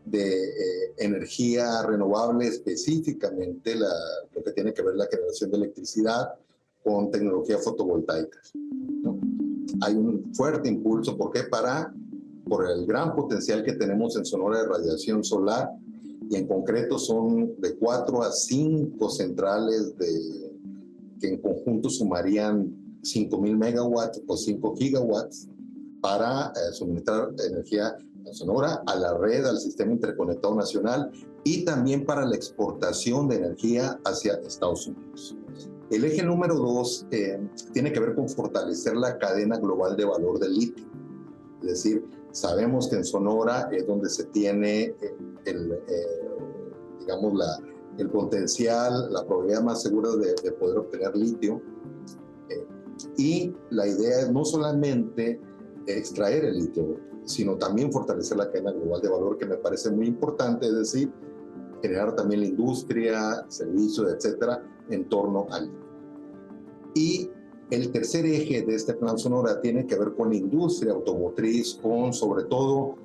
de energía renovable, específicamente lo que tiene que ver la generación de electricidad con tecnología fotovoltaica, ¿no? Hay un fuerte impulso, ¿por qué? Por el gran potencial que tenemos en Sonora de radiación solar, y en concreto son de 4 a 5 centrales que en conjunto sumarían 5,000 megawatts o 5 gigawatts para suministrar energía en Sonora a la red, al sistema interconectado nacional, y también para la exportación de energía hacia Estados Unidos. El eje número 2 tiene que ver con fortalecer la cadena global de valor del litio. Es decir, sabemos que en Sonora es donde se tiene el potencial, la probabilidad más segura de poder obtener litio. Y la idea es no solamente extraer el litio, sino también fortalecer la cadena global de valor, que me parece muy importante, es decir, generar también la industria, servicios, etcétera, en torno al litio. Y el tercer eje de este Plan Sonora tiene que ver con la industria automotriz, con sobre todo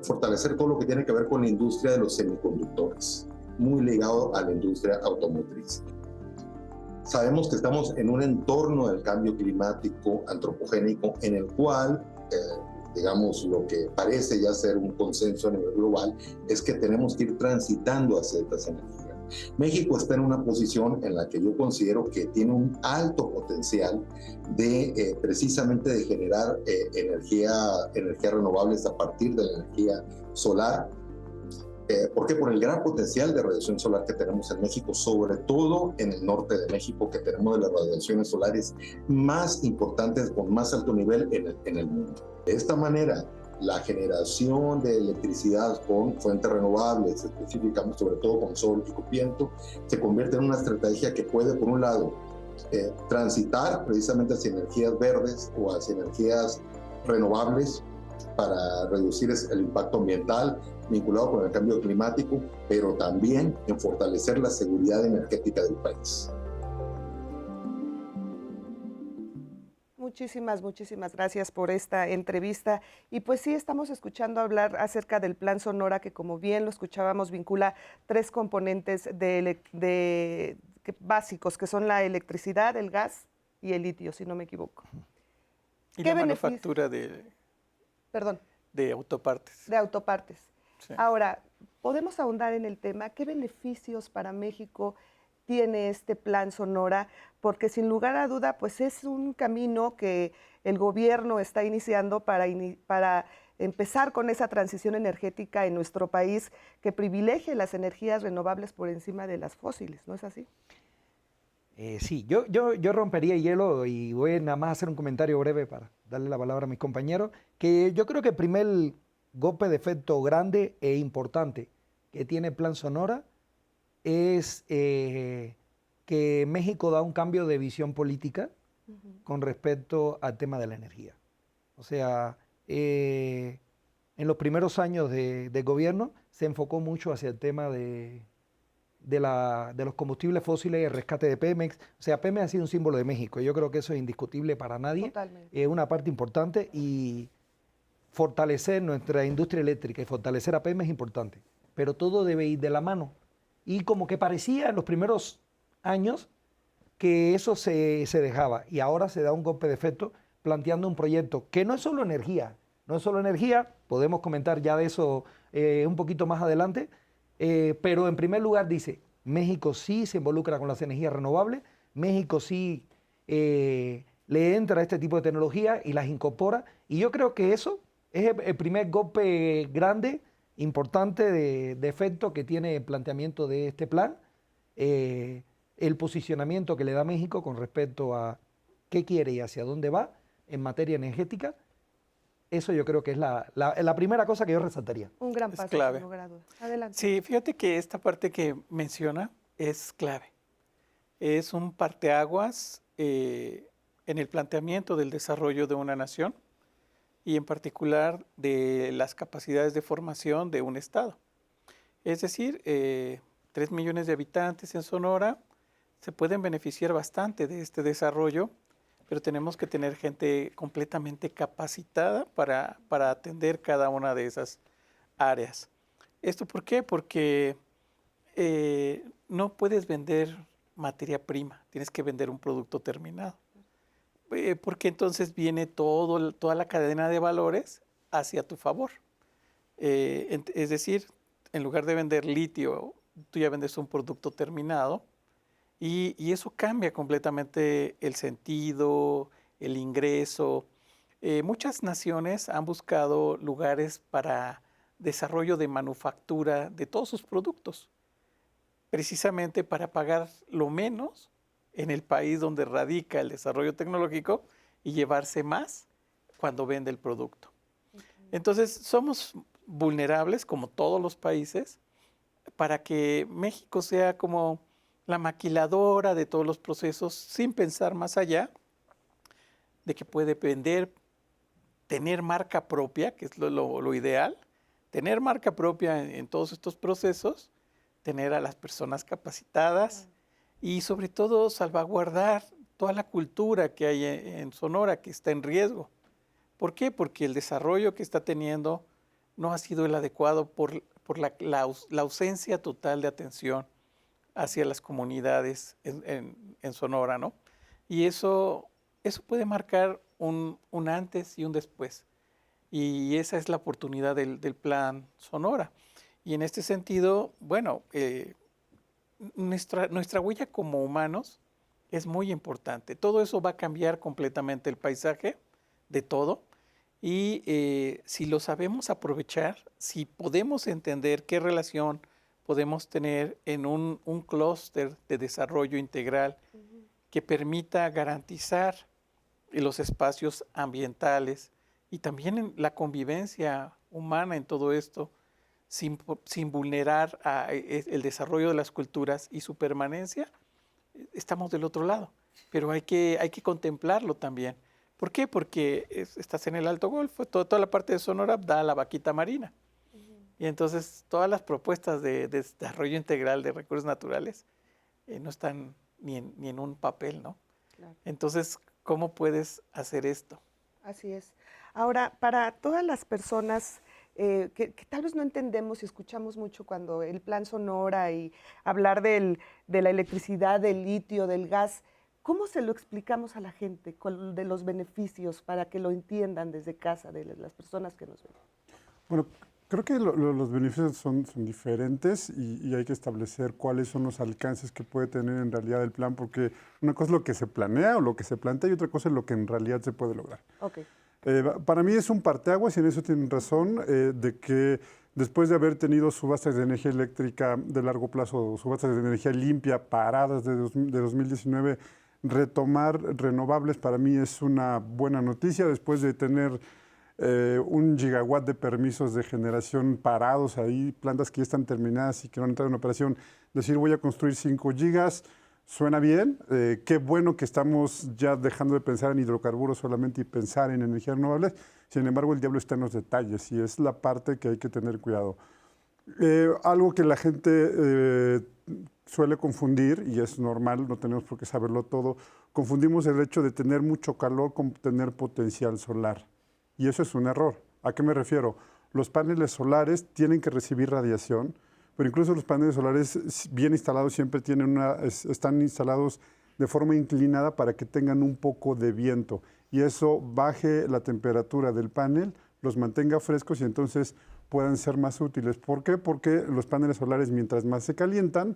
fortalecer todo lo que tiene que ver con la industria de los semiconductores, muy ligado a la industria automotriz. Sabemos que estamos en un entorno del cambio climático antropogénico en el cual, digamos, lo que parece ya ser un consenso a nivel global es que tenemos que ir transitando hacia estas energías. México está en una posición en la que yo considero que tiene un alto potencial de precisamente de generar energías renovables a partir de la energía solar. ¿Por qué? Por el gran potencial de radiación solar que tenemos en México, sobre todo en el norte de México, que tenemos de las radiaciones solares más importantes con más alto nivel en el mundo. De esta manera, la generación de electricidad con fuentes renovables, específicamente sobre todo con sol y con viento, se convierte en una estrategia que puede, por un lado, transitar precisamente hacia energías verdes o hacia energías renovables para reducir el impacto ambiental vinculado con el cambio climático, pero también en fortalecer la seguridad energética del país. Muchísimas gracias por esta entrevista. Y pues sí, estamos escuchando hablar acerca del Plan Sonora, que como bien lo escuchábamos, vincula 3 componentes básicos, que son la electricidad, el gas y el litio, si no me equivoco. Y la manufactura de autopartes. De autopartes. Sí. Ahora, ¿podemos ahondar en el tema? ¿Qué beneficios para México tiene este Plan Sonora? Porque sin lugar a duda, pues es un camino que el gobierno está iniciando para empezar con esa transición energética en nuestro país que privilegie las energías renovables por encima de las fósiles, ¿no es así? Sí, yo rompería hielo y voy nada más a hacer un comentario breve para darle la palabra a mis compañeros, que yo creo que el primer golpe de efecto grande e importante que tiene Plan Sonora es que México da un cambio de visión política con respecto al tema de la energía. O sea, en los primeros años de gobierno se enfocó mucho hacia el tema de los combustibles fósiles y el rescate de Pemex. O sea, Pemex ha sido un símbolo de México. Yo creo que eso es indiscutible para nadie. Totalmente. Es una parte importante, y fortalecer nuestra industria eléctrica y fortalecer a Pemex es importante. Pero todo debe ir de la mano. Y como que parecía en los primeros años que eso se dejaba, y ahora se da un golpe de efecto planteando un proyecto que no es solo energía, podemos comentar ya de eso un poquito más adelante, pero en primer lugar dice, México sí se involucra con las energías renovables, México sí le entra a este tipo de tecnología y las incorpora, y yo creo que eso es el primer golpe grande, importante de efecto que tiene el planteamiento de este plan, el posicionamiento que le da México con respecto a qué quiere y hacia dónde va en materia energética, Eso yo creo que es la primera cosa que yo resaltaría. Un gran Es paso, clave. sin lugar a dudas. Adelante. Sí, fíjate que esta parte que menciona es clave. Es un parteaguas en el planteamiento del desarrollo de una nación y en particular de las capacidades de formación de un Estado. Es decir, 3 millones de habitantes en Sonora se pueden beneficiar bastante de este desarrollo, pero tenemos que tener gente completamente capacitada para atender cada una de esas áreas. ¿Esto por qué? Porque no puedes vender materia prima, tienes que vender un producto terminado. Porque entonces viene toda la cadena de valores hacia tu favor. Es decir, en lugar de vender litio, tú ya vendes un producto terminado y eso cambia completamente el sentido, el ingreso. Muchas naciones han buscado lugares para desarrollo de manufactura de todos sus productos, precisamente para pagar lo menos en el país donde radica el desarrollo tecnológico y llevarse más cuando vende el producto. Entonces, somos vulnerables, como todos los países, para que México sea como la maquiladora de todos los procesos sin pensar más allá de que puede vender, tener marca propia, que es lo ideal, tener marca propia en todos estos procesos, tener a las personas capacitadas y sobre todo salvaguardar toda la cultura que hay en Sonora que está en riesgo. ¿Por qué? Porque el desarrollo que está teniendo no ha sido el adecuado por la ausencia total de atención hacia las comunidades en Sonora, ¿no? Y eso puede marcar un antes y un después. Y esa es la oportunidad del Plan Sonora. Y en este sentido, bueno, nuestra huella como humanos es muy importante. Todo eso va a cambiar completamente el paisaje de todo. Y si lo sabemos aprovechar, si podemos entender qué relación podemos tener en un clúster de desarrollo integral que permita garantizar los espacios ambientales y también la convivencia humana en todo esto, sin vulnerar el desarrollo de las culturas y su permanencia, estamos del otro lado. Pero hay que contemplarlo también. ¿Por qué? Porque estás en el Alto Golfo, toda la parte de Sonora da a la vaquita marina. Y entonces todas las propuestas de desarrollo integral de recursos naturales no están ni en un papel, ¿no? Claro. Entonces, ¿cómo puedes hacer esto? Así es. Ahora, para todas las personas que tal vez no entendemos y escuchamos mucho cuando el Plan Sonora y hablar de la electricidad, del litio, del gas, ¿cómo se lo explicamos a la gente de los beneficios para que lo entiendan desde casa, de las personas que nos ven? Bueno, creo que los beneficios son diferentes y hay que establecer cuáles son los alcances que puede tener en realidad el plan, porque una cosa es lo que se planea o lo que se plantea y otra cosa es lo que en realidad se puede lograr. Okay. Para mí es un parteaguas y en eso tienen razón, de que después de haber tenido subastas de energía eléctrica de largo plazo, subastas de energía limpia paradas de 2019, retomar renovables para mí es una buena noticia después de tener 1 gigawatt de permisos de generación parados ahí, plantas que ya están terminadas y que no han entrado en operación. Decir voy a construir 5 gigas, suena bien, qué bueno que estamos ya dejando de pensar en hidrocarburos solamente y pensar en energías renovables. Sin embargo, el diablo está en los detalles y es la parte que hay que tener cuidado. Algo que la gente suele confundir, y es normal, no tenemos por qué saberlo todo, confundimos el hecho de tener mucho calor con tener potencial solar. Y eso es un error. ¿A qué me refiero? Los paneles solares tienen que recibir radiación, pero incluso los paneles solares bien instalados siempre están instalados de forma inclinada para que tengan un poco de viento y eso baje la temperatura del panel, los mantenga frescos y entonces puedan ser más útiles. ¿Por qué? Porque los paneles solares mientras más se calientan,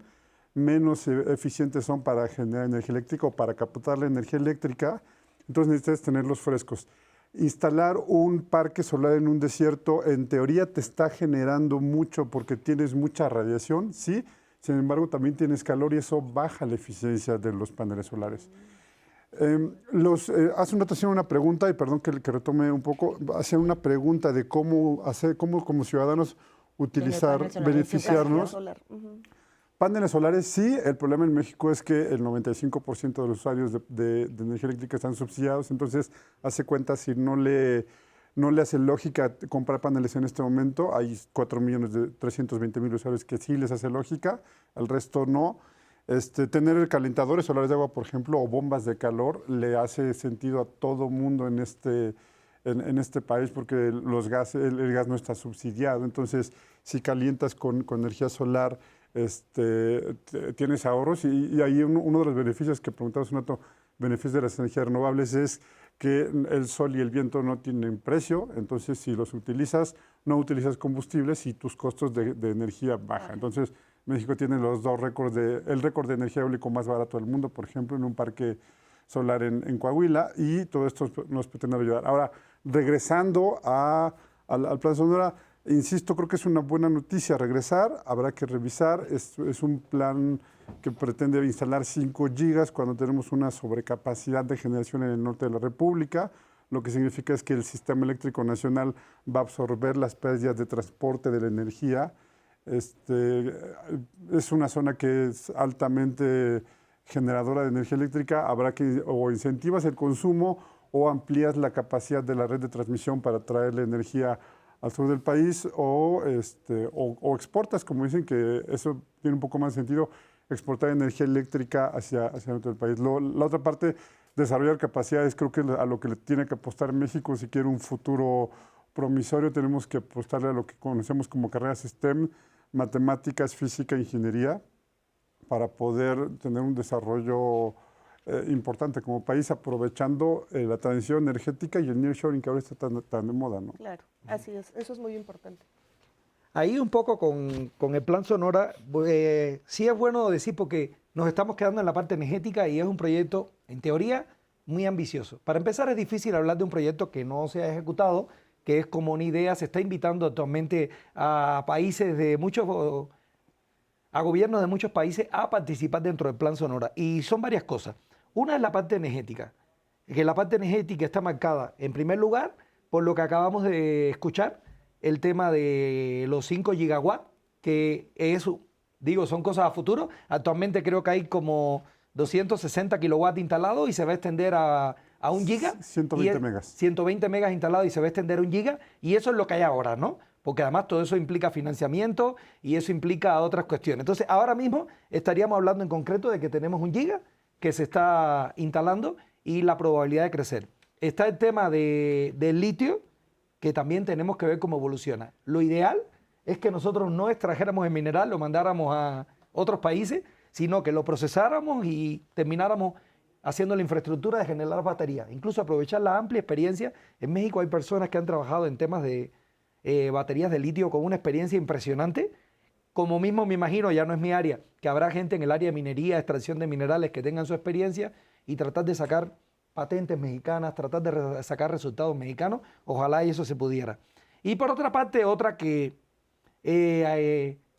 menos eficientes son para generar energía eléctrica o para captar la energía eléctrica, entonces necesitas tenerlos frescos. Instalar un parque solar en un desierto, en teoría te está generando mucho porque tienes mucha radiación, sí, sin embargo también tienes calor y eso baja la eficiencia de los paneles solares. Hace un rato hacían una pregunta, y perdón que retome un poco, hacían una pregunta de cómo como ciudadanos utilizar, beneficiarnos. Paneles solares, sí. El problema en México es que el 95% de los usuarios de energía eléctrica están subsidiados, entonces hace cuenta si no le hace lógica comprar paneles en este momento. Hay 4.320.000 usuarios que sí les hace lógica, el resto no. Tener calentadores solares de agua, por ejemplo, o bombas de calor, le hace sentido a todo mundo en este país, porque el gas no está subsidiado. Entonces, si calientas con energía solar, tienes ahorros, y ahí uno de los beneficios que preguntabas un rato, beneficios de las energías renovables, es que el sol y el viento no tienen precio. Entonces, si los utilizas, no utilizas combustibles y tus costos de energía bajan. Entonces, México tiene los dos récords, el récord de energía eólica más barato del mundo, por ejemplo, en un parque solar en Coahuila, y todo esto nos pretende ayudar. Ahora, regresando al Plan Sonora, insisto, creo que es una buena noticia regresar. Habrá que revisar. Es un plan que pretende instalar 5 gigas cuando tenemos una sobrecapacidad de generación en el norte de la República. Lo que significa es que el sistema eléctrico nacional va a absorber las pérdidas de transporte de la energía. Es una zona que es altamente generadora de energía eléctrica. Habrá que o incentivas el consumo o amplías la capacidad de la red de transmisión para traerle energía al sur del país, o exportas, como dicen, que eso tiene un poco más de sentido, exportar energía eléctrica hacia el norte del país. La otra parte, desarrollar capacidades, creo que a lo que le tiene que apostar México si quiere un futuro promisorio. Tenemos que apostarle a lo que conocemos como carreras STEM, matemáticas, física, ingeniería, para poder tener un desarrollo importante como país, aprovechando la transición energética y el nearshoring que ahora está tan de moda, ¿no? Claro, así es, eso es muy importante. Ahí un poco con el Plan Sonora, sí es bueno decir, porque nos estamos quedando en la parte energética y es un proyecto, en teoría, muy ambicioso. Para empezar, es difícil hablar de un proyecto que no se ha ejecutado, que es como una idea. Se está invitando actualmente a países de muchos, a gobiernos de muchos países a participar dentro del Plan Sonora. Y son varias cosas. Una es la parte energética, que la parte energética está marcada, en primer lugar, por lo que acabamos de escuchar, el tema de los 5 gigawatts, que son cosas a futuro. Actualmente creo que hay como 260 kilowatts instalados y se va a extender a 1 giga. 120 megas. 120 megas instalados y se va a extender a 1 giga, y eso es lo que hay ahora, ¿no? Porque además todo eso implica financiamiento y eso implica otras cuestiones. Entonces, ahora mismo estaríamos hablando en concreto de que tenemos 1 giga que se está instalando y la probabilidad de crecer. Está el tema del litio, que también tenemos que ver cómo evoluciona. Lo ideal es que nosotros no extrajéramos el mineral, lo mandáramos a otros países, sino que lo procesáramos y termináramos haciendo la infraestructura de generar baterías. Incluso aprovechar la amplia experiencia. En México hay personas que han trabajado en temas de baterías de litio con una experiencia impresionante. Como mismo me imagino, ya no es mi área, que habrá gente en el área de minería, extracción de minerales, que tengan su experiencia y tratar de sacar patentes mexicanas, tratar de sacar resultados mexicanos. Ojalá y eso se pudiera. Y por otra parte, otra que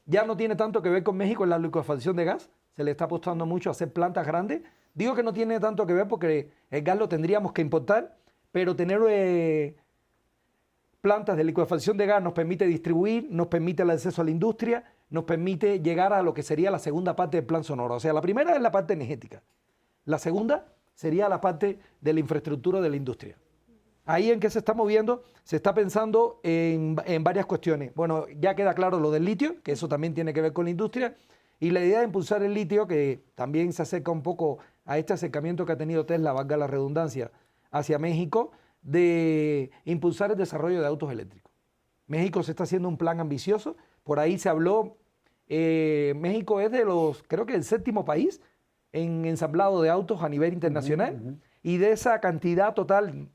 ya no tiene tanto que ver con México es la licuefacción de gas. Se le está apostando mucho a hacer plantas grandes. Digo que no tiene tanto que ver porque el gas lo tendríamos que importar, pero tener plantas de licuefacción de gas nos permite distribuir, nos permite el acceso a la industria, nos permite llegar a lo que sería la segunda parte del Plan Sonora. O sea, la primera es la parte energética. La segunda sería la parte de la infraestructura de la industria. Ahí en qué se está moviendo, se está pensando en varias cuestiones. Bueno, ya queda claro lo del litio, que eso también tiene que ver con la industria, y la idea de impulsar el litio, que también se acerca un poco a este acercamiento que ha tenido Tesla, valga la redundancia, hacia México, de impulsar el desarrollo de autos eléctricos. México se está haciendo un plan ambicioso, por ahí se habló, México es creo que el 7º país en ensamblado de autos a nivel internacional, y de esa cantidad total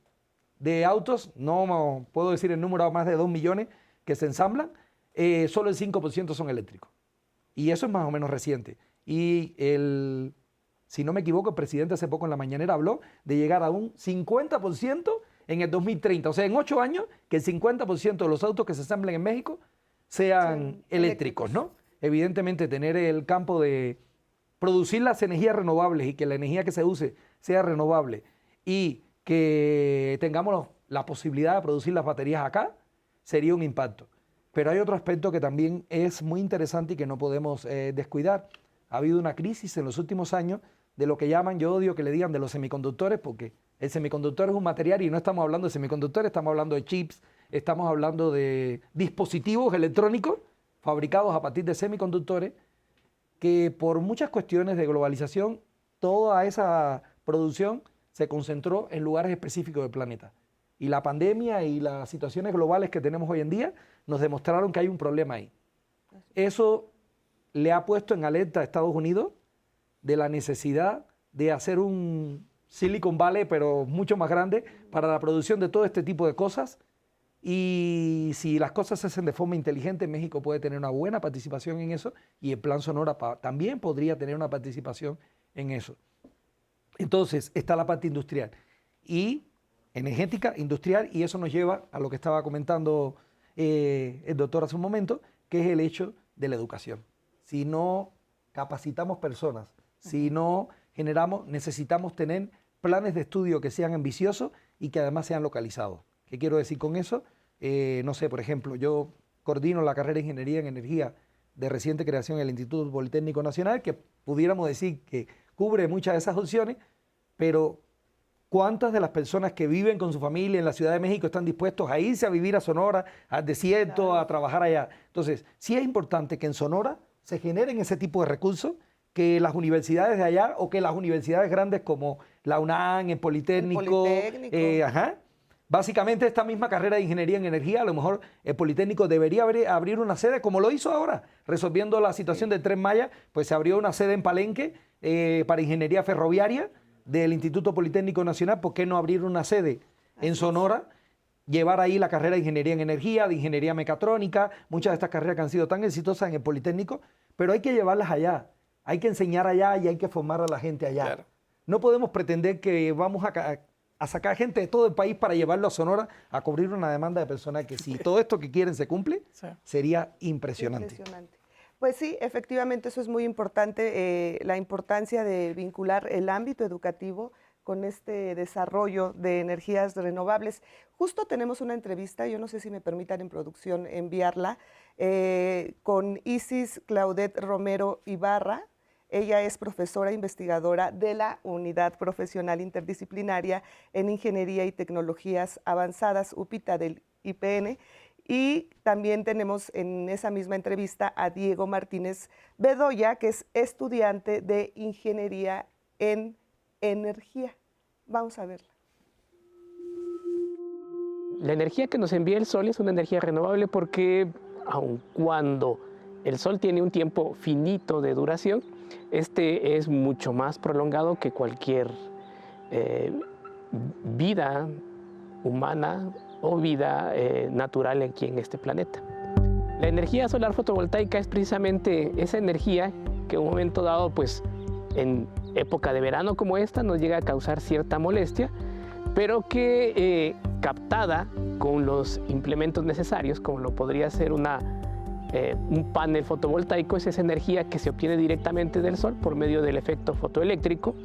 de autos, no puedo decir el número, más de 2 millones que se ensamblan, solo el 5% son eléctricos. Y eso es más o menos reciente. Y si no me equivoco, el presidente hace poco en la mañanera habló de llegar a un 50% en el 2030. O sea, en 8 años, que el 50% de los autos que se ensamblen en México sean eléctricos, ¿no? Evidentemente, tener el campo de producir las energías renovables y que la energía que se use sea renovable y que tengamos la posibilidad de producir las baterías acá, sería un impacto. Pero hay otro aspecto que también es muy interesante y que no podemos descuidar. Ha habido una crisis en los últimos años de lo que llaman, yo odio que le digan de los semiconductores, porque el semiconductor es un material y no estamos hablando de semiconductores, estamos hablando de chips, estamos hablando de dispositivos electrónicos fabricados a partir de semiconductores, que por muchas cuestiones de globalización, toda esa producción se concentró en lugares específicos del planeta. Y la pandemia y las situaciones globales que tenemos hoy en día nos demostraron que hay un problema ahí. Eso le ha puesto en alerta a Estados Unidos de la necesidad de hacer un Silicon Valley, pero mucho más grande, para la producción de todo este tipo de cosas. Y si las cosas se hacen de forma inteligente, México puede tener una buena participación en eso, y el Plan Sonora también podría tener una participación en eso. Entonces, está la parte industrial y energética, industrial, y eso nos lleva a lo que estaba comentando el doctor hace un momento, que es el hecho de la educación. Si no capacitamos personas, si no generamos, necesitamos tener planes de estudio que sean ambiciosos y que además sean localizados. ¿Qué quiero decir con eso? No sé, por ejemplo, yo coordino la carrera de Ingeniería en Energía de reciente creación en el Instituto Politécnico Nacional, que pudiéramos decir que cubre muchas de esas opciones, pero ¿cuántas de las personas que viven con su familia en la Ciudad de México están dispuestos a irse a vivir a Sonora, al desierto, claro, a trabajar allá? Entonces, sí es importante que en Sonora se generen ese tipo de recursos, que las universidades de allá o que las universidades grandes como la UNAM, el Politécnico, básicamente esta misma carrera de Ingeniería en Energía, a lo mejor el Politécnico debería abrir una sede como lo hizo ahora, resolviendo la situación del Tren Maya, pues se abrió una sede en Palenque para Ingeniería Ferroviaria del Instituto Politécnico Nacional. ¿Por qué no abrir una sede en Sonora? Llevar ahí la carrera de Ingeniería en Energía, de Ingeniería Mecatrónica, muchas de estas carreras que han sido tan exitosas en el Politécnico, pero hay que llevarlas allá, hay que enseñar allá y hay que formar a la gente allá. Claro. No podemos pretender que vamos a sacar gente de todo el país para llevarlo a Sonora a cubrir una demanda de personal que, si todo esto que quieren se cumple, sería impresionante. Pues sí, efectivamente eso es muy importante, la importancia de vincular el ámbito educativo con este desarrollo de energías renovables. Justo tenemos una entrevista, yo no sé si me permitan en producción enviarla, con Isis Claudette Romero Ibarra. Ella es profesora investigadora de la Unidad Profesional Interdisciplinaria en Ingeniería y Tecnologías Avanzadas, UPITA del IPN. Y también tenemos en esa misma entrevista a Diego Martínez Bedoya, que es estudiante de Ingeniería en Energía. Vamos a verla. La energía que nos envía el Sol es una energía renovable porque, aun cuando el Sol tiene un tiempo finito de duración, este es mucho más prolongado que cualquier vida humana o vida natural aquí en este planeta. La energía solar fotovoltaica es precisamente esa energía que en un momento dado, pues en época de verano como esta, nos llega a causar cierta molestia, pero que captada con los implementos necesarios, como lo podría ser un panel fotovoltaico, es esa energía que se obtiene directamente del sol por medio del efecto fotoeléctrico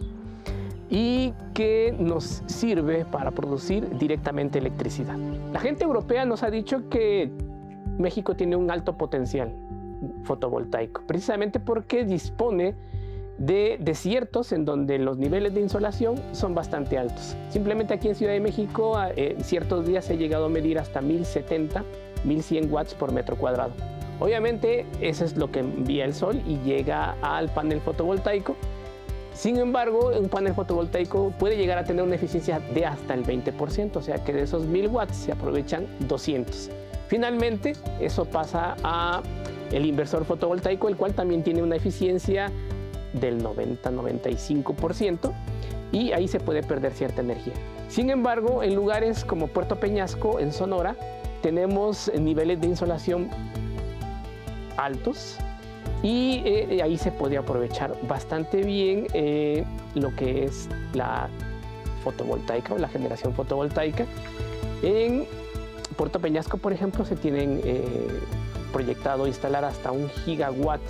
y que nos sirve para producir directamente electricidad. La gente europea nos ha dicho que México tiene un alto potencial fotovoltaico, precisamente porque dispone de desiertos en donde los niveles de insolación son bastante altos. Simplemente aquí en Ciudad de México, ciertos días he llegado a medir hasta 1070, 1100 watts por metro cuadrado. Obviamente, eso es lo que envía el sol y llega al panel fotovoltaico. Sin embargo, un panel fotovoltaico puede llegar a tener una eficiencia de hasta el 20%, o sea que de esos 1000 watts se aprovechan 200. Finalmente, eso pasa a el inversor fotovoltaico, el cual también tiene una eficiencia del 90-95%, y ahí se puede perder cierta energía. Sin embargo, en lugares como Puerto Peñasco, en Sonora, tenemos niveles de insolación altos y ahí se puede aprovechar bastante bien lo que es la fotovoltaica o la generación fotovoltaica. En Puerto Peñasco, por ejemplo, se tienen proyectado instalar hasta 1 gigawatt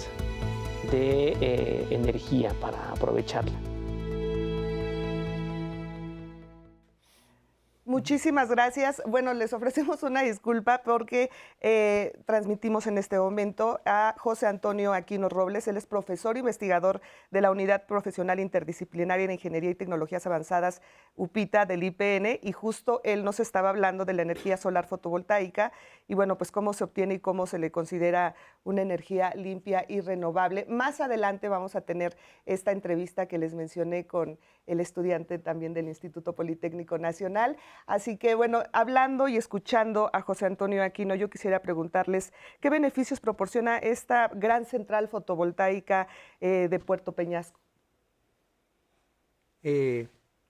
de energía para aprovecharla. Muchísimas gracias. Bueno, les ofrecemos una disculpa porque transmitimos en este momento a José Antonio Aquino Robles. Él es profesor investigador de la Unidad Profesional Interdisciplinaria en Ingeniería y Tecnologías Avanzadas, UPITA, del IPN, y justo él nos estaba hablando de la energía solar fotovoltaica y bueno, pues cómo se obtiene y cómo se le considera una energía limpia y renovable. Más adelante vamos a tener esta entrevista que les mencioné con el estudiante también del Instituto Politécnico Nacional. Así que, bueno, hablando y escuchando a José Antonio Aquino, yo quisiera preguntarles qué beneficios proporciona esta gran central fotovoltaica de Puerto Peñasco.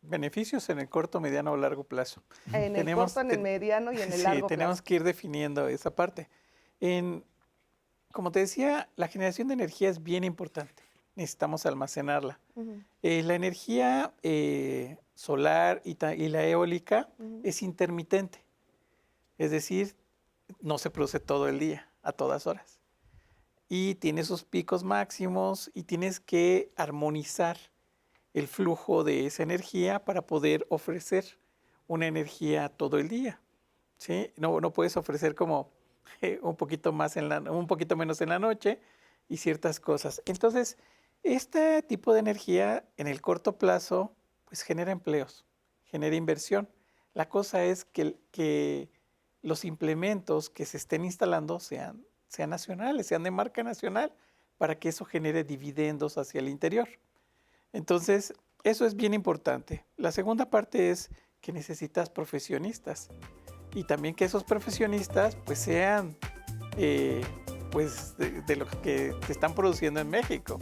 Beneficios en el corto, mediano o largo plazo. En el corto, en el mediano y en el largo plazo. Sí, tenemos que ir definiendo esa parte. Como te decía, la generación de energía es bien importante. Necesitamos almacenarla. La energía solar y la eólica es intermitente. Es decir, no se produce todo el día, a todas horas. Y tiene sus picos máximos y tienes que armonizar el flujo de esa energía para poder ofrecer una energía todo el día. ¿Sí? No puedes ofrecer como un poquito menos en la noche y ciertas cosas. Entonces, este tipo de energía en el corto plazo pues genera empleos, genera inversión. La cosa es que los implementos que se estén instalando sean nacionales, sean de marca nacional, para que eso genere dividendos hacia el interior. Entonces, eso es bien importante. La segunda parte es que necesitas profesionistas y también que esos profesionistas pues sean de lo que se están produciendo en México.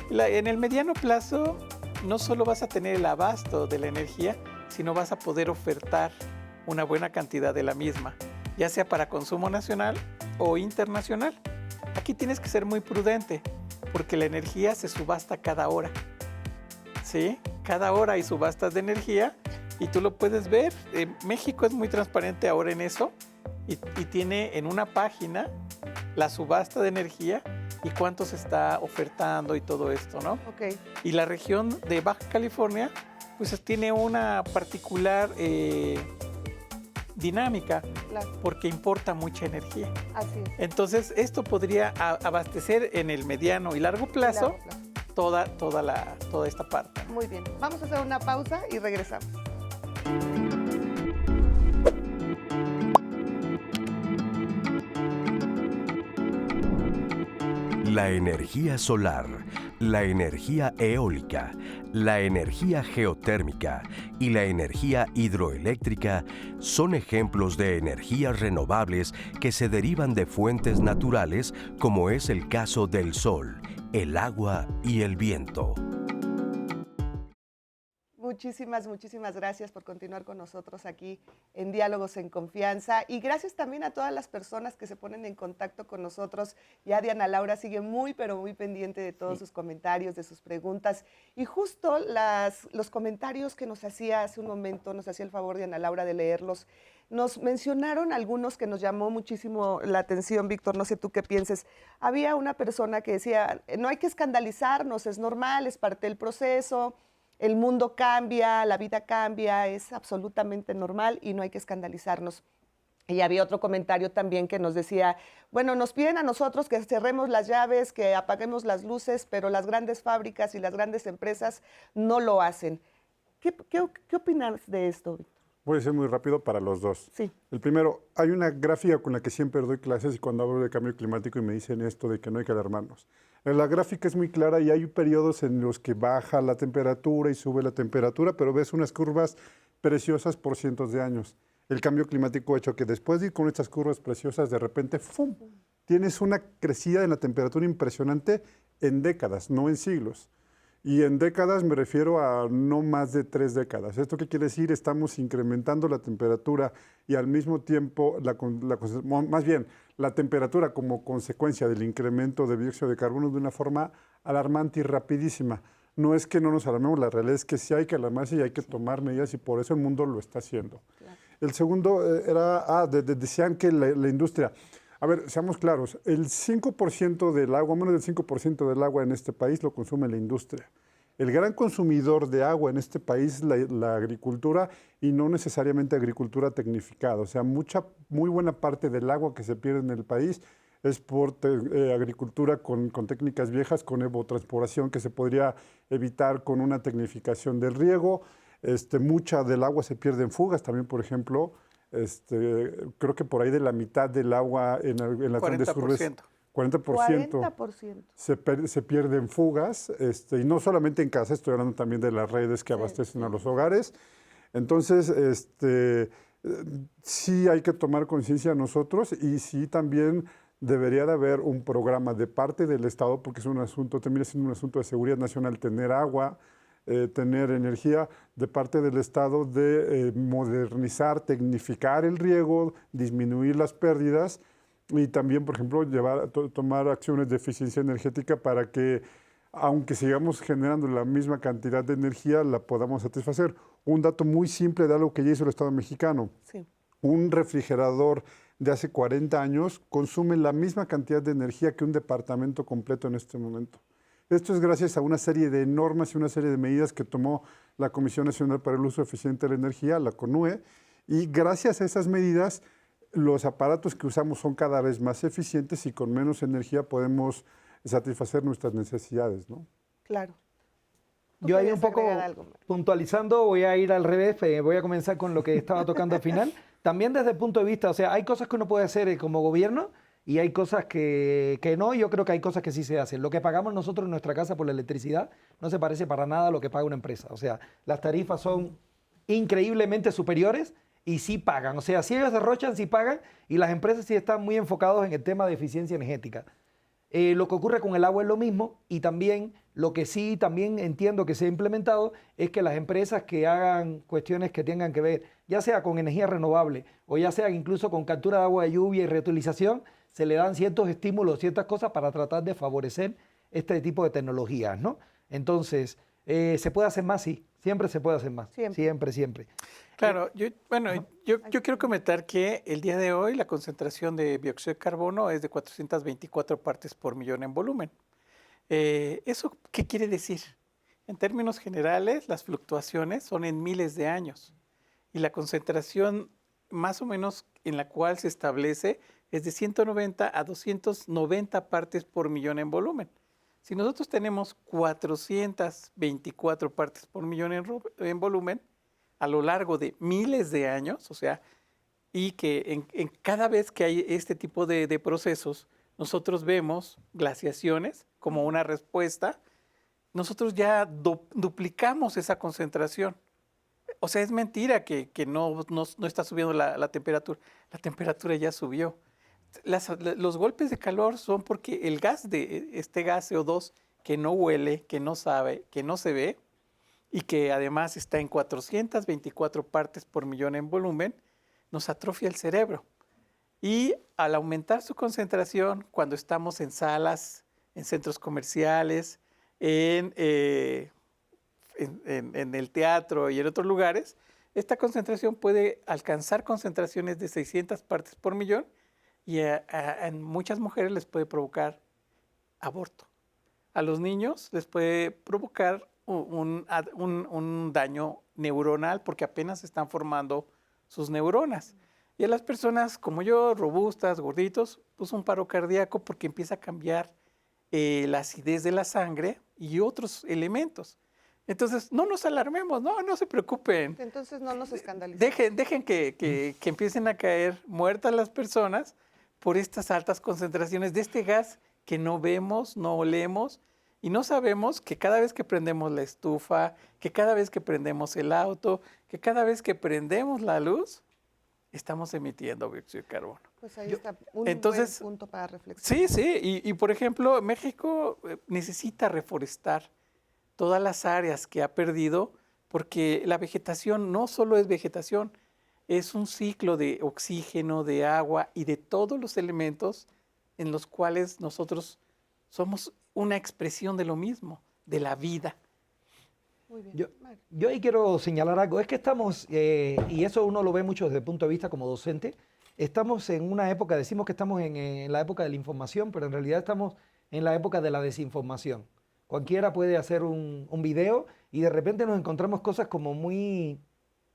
En el mediano plazo no solo vas a tener el abasto de la energía, sino vas a poder ofertar una buena cantidad de la misma, ya sea para consumo nacional o internacional. Aquí tienes que ser muy prudente, porque la energía se subasta cada hora. ¿Sí? Cada hora hay subastas de energía y tú lo puedes ver. México es muy transparente ahora en eso y tiene en una página la subasta de energía y cuánto se está ofertando y todo esto, ¿no? Okay. Y la región de Baja California pues tiene una particular dinámica, claro, porque importa mucha energía. Así es. Entonces, esto podría abastecer en el mediano y largo plazo, toda esta parte. Muy bien. Vamos a hacer una pausa y regresamos. La energía solar, la energía eólica, la energía geotérmica y la energía hidroeléctrica son ejemplos de energías renovables que se derivan de fuentes naturales, como es el caso del sol, el agua y el viento. Muchísimas gracias por continuar con nosotros aquí en Diálogos en Confianza y gracias también a todas las personas que se ponen en contacto con nosotros. Ya Diana Laura sigue muy pendiente de todos sus comentarios, de sus preguntas y justo los comentarios que nos hacía hace un momento, nos hacía el favor Diana Laura de leerlos. Nos mencionaron algunos que nos llamó muchísimo la atención, Víctor, no sé tú qué pienses. Había una persona que decía, no hay que escandalizarnos, es normal, es parte del proceso. El mundo cambia, la vida cambia, es absolutamente normal y no hay que escandalizarnos. Y había otro comentario también que nos decía, bueno, nos piden a nosotros que cerremos las llaves, que apaguemos las luces, pero las grandes fábricas y las grandes empresas no lo hacen. ¿Qué opinas de esto, Víctor? Voy a ser muy rápido para los dos. Sí. El primero, hay una gráfica con la que siempre doy clases y cuando hablo de cambio climático y me dicen esto de que no hay que alarmarnos. La gráfica es muy clara y hay periodos en los que baja la temperatura y sube la temperatura, pero ves unas curvas preciosas por cientos de años. El cambio climático ha hecho que después de ir con estas curvas preciosas, de repente, ¡fum!, tienes una crecida en la temperatura impresionante en décadas, no en siglos. Y en décadas me refiero a no más de 3 décadas. ¿Esto qué quiere decir? Estamos incrementando la temperatura y al mismo tiempo, más bien, la temperatura como consecuencia del incremento de dióxido de carbono de una forma alarmante y rapidísima. No es que no nos alarmemos, la realidad es que sí hay que alarmarse y hay que tomar medidas y por eso el mundo lo está haciendo. Claro. El segundo era, decían que la industria... A ver, seamos claros, el 5% del agua, menos del 5% del agua en este país lo consume la industria. el gran consumidor de agua en este país es la agricultura y no necesariamente agricultura tecnificada. O sea, muy buena parte del agua que se pierde en el país es por agricultura con técnicas viejas, con evapotranspiración que se podría evitar con una tecnificación del riego. Mucha del agua se pierde en fugas también, por ejemplo. Creo que por ahí de la mitad del agua en las grandes urbes, 40%. Se pierde en fugas, y no solamente en casa, estoy hablando también de las redes que abastecen a los hogares. Entonces, sí hay que tomar conciencia nosotros y sí también debería de haber un programa de parte del Estado, porque es un asunto, termina siendo un asunto de seguridad nacional, tener agua, tener energía, de parte del Estado de modernizar, tecnificar el riego, disminuir las pérdidas y también, por ejemplo, tomar acciones de eficiencia energética para que, aunque sigamos generando la misma cantidad de energía, la podamos satisfacer. Un dato muy simple de algo que ya hizo el Estado mexicano. Sí. Un refrigerador de hace 40 años consume la misma cantidad de energía que un departamento completo en este momento. Esto es gracias a una serie de normas y una serie de medidas que tomó la Comisión Nacional para el Uso Eficiente de la Energía, la CONUE, y gracias a esas medidas los aparatos que usamos son cada vez más eficientes y con menos energía podemos satisfacer nuestras necesidades, ¿no? Claro. Yo ahí un poco puntualizando, voy a ir al revés, voy a comenzar con lo que estaba tocando al final. También desde el punto de vista, o sea, hay cosas que uno puede hacer como gobierno y hay cosas que no, yo creo que hay cosas que sí se hacen. Lo que pagamos nosotros en nuestra casa por la electricidad no se parece para nada a lo que paga una empresa. O sea, las tarifas son increíblemente superiores y sí pagan. O sea, si ellos derrochan, sí pagan y las empresas sí están muy enfocados en el tema de eficiencia energética. Lo que ocurre con el agua es lo mismo y también lo que sí también entiendo que se ha implementado es que las empresas que hagan cuestiones que tengan que ver, ya sea con energía renovable o ya sea incluso con captura de agua de lluvia y reutilización, se le dan ciertos estímulos, ciertas cosas para tratar de favorecer este tipo de tecnologías, ¿no? Entonces, ¿se puede hacer más? Sí, siempre se puede hacer más, siempre. Claro, yo quiero comentar que el día de hoy la concentración de dióxido de carbono es de 424 partes por millón en volumen. ¿Eso qué quiere decir? En términos generales, las fluctuaciones son en miles de años y la concentración más o menos en la cual se establece es de 190 a 290 partes por millón en volumen. Si nosotros tenemos 424 partes por millón en volumen, a lo largo de miles de años, o sea, y que en cada vez que hay este tipo de procesos, nosotros vemos glaciaciones como una respuesta, nosotros ya duplicamos esa concentración. O sea, es mentira que no está subiendo la temperatura. La temperatura ya subió. Los golpes de calor son porque el gas este gas CO2 que no huele, que no sabe, que no se ve, y que además está en 424 partes por millón en volumen, nos atrofia el cerebro. Y al aumentar su concentración, cuando estamos en salas, en centros comerciales, en el teatro y en otros lugares, esta concentración puede alcanzar concentraciones de 600 partes por millón y en muchas mujeres les puede provocar aborto. A los niños les puede provocar un daño neuronal porque apenas están formando sus neuronas. Y a las personas como yo, robustas, gorditos, pues un paro cardíaco porque empieza a cambiar la acidez de la sangre y otros elementos. Entonces, no nos alarmemos, no se preocupen. Entonces, no nos escandalicemos. Dejen que empiecen a caer muertas las personas por estas altas concentraciones de este gas que no vemos, no olemos, y no sabemos que cada vez que prendemos la estufa, que cada vez que prendemos el auto, que cada vez que prendemos la luz, estamos emitiendo dióxido de carbono. Pues ahí está un buen punto para reflexionar. Sí, y por ejemplo, México necesita reforestar todas las áreas que ha perdido, porque la vegetación no solo es vegetación, es un ciclo de oxígeno, de agua y de todos los elementos en los cuales nosotros somos una expresión de lo mismo, de la vida. Muy bien. Yo ahí quiero señalar algo, es que estamos, y eso uno lo ve mucho desde el punto de vista como docente, estamos en una época, decimos que estamos en la época de la información, pero en realidad estamos en la época de la desinformación. cualquiera puede hacer un video y de repente nos encontramos cosas como muy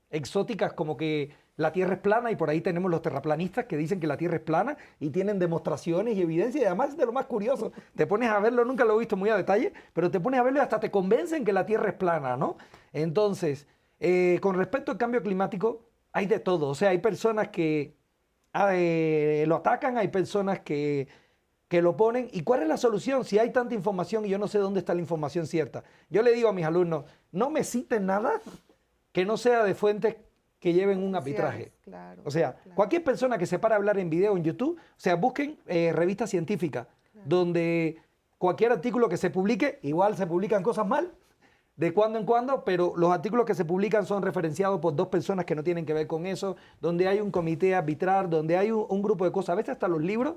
exóticas, como que la Tierra es plana y por ahí tenemos los terraplanistas que dicen que la Tierra es plana y tienen demostraciones y evidencia y además de lo más curioso, te pones a verlo, nunca lo he visto muy a detalle, pero te pones a verlo y hasta te convencen que la Tierra es plana, ¿no? Entonces, con respecto al cambio climático, hay de todo, o sea, hay personas que lo atacan, hay personas que lo ponen. ¿Y cuál es la solución? Si hay tanta información y yo no sé dónde está la información cierta. Yo le digo a mis alumnos, no me citen nada que no sea de fuentes que lleven un arbitraje. Claro, O sea, claro. cualquier persona que se para a hablar en video en YouTube, o sea, busquen revistas científicas, donde cualquier artículo que se publique, igual se publican cosas mal, de cuando en cuando, pero los artículos que se publican son referenciados por 2 personas que no tienen que ver con eso, donde hay un comité arbitral, donde hay un grupo de cosas, a veces hasta los libros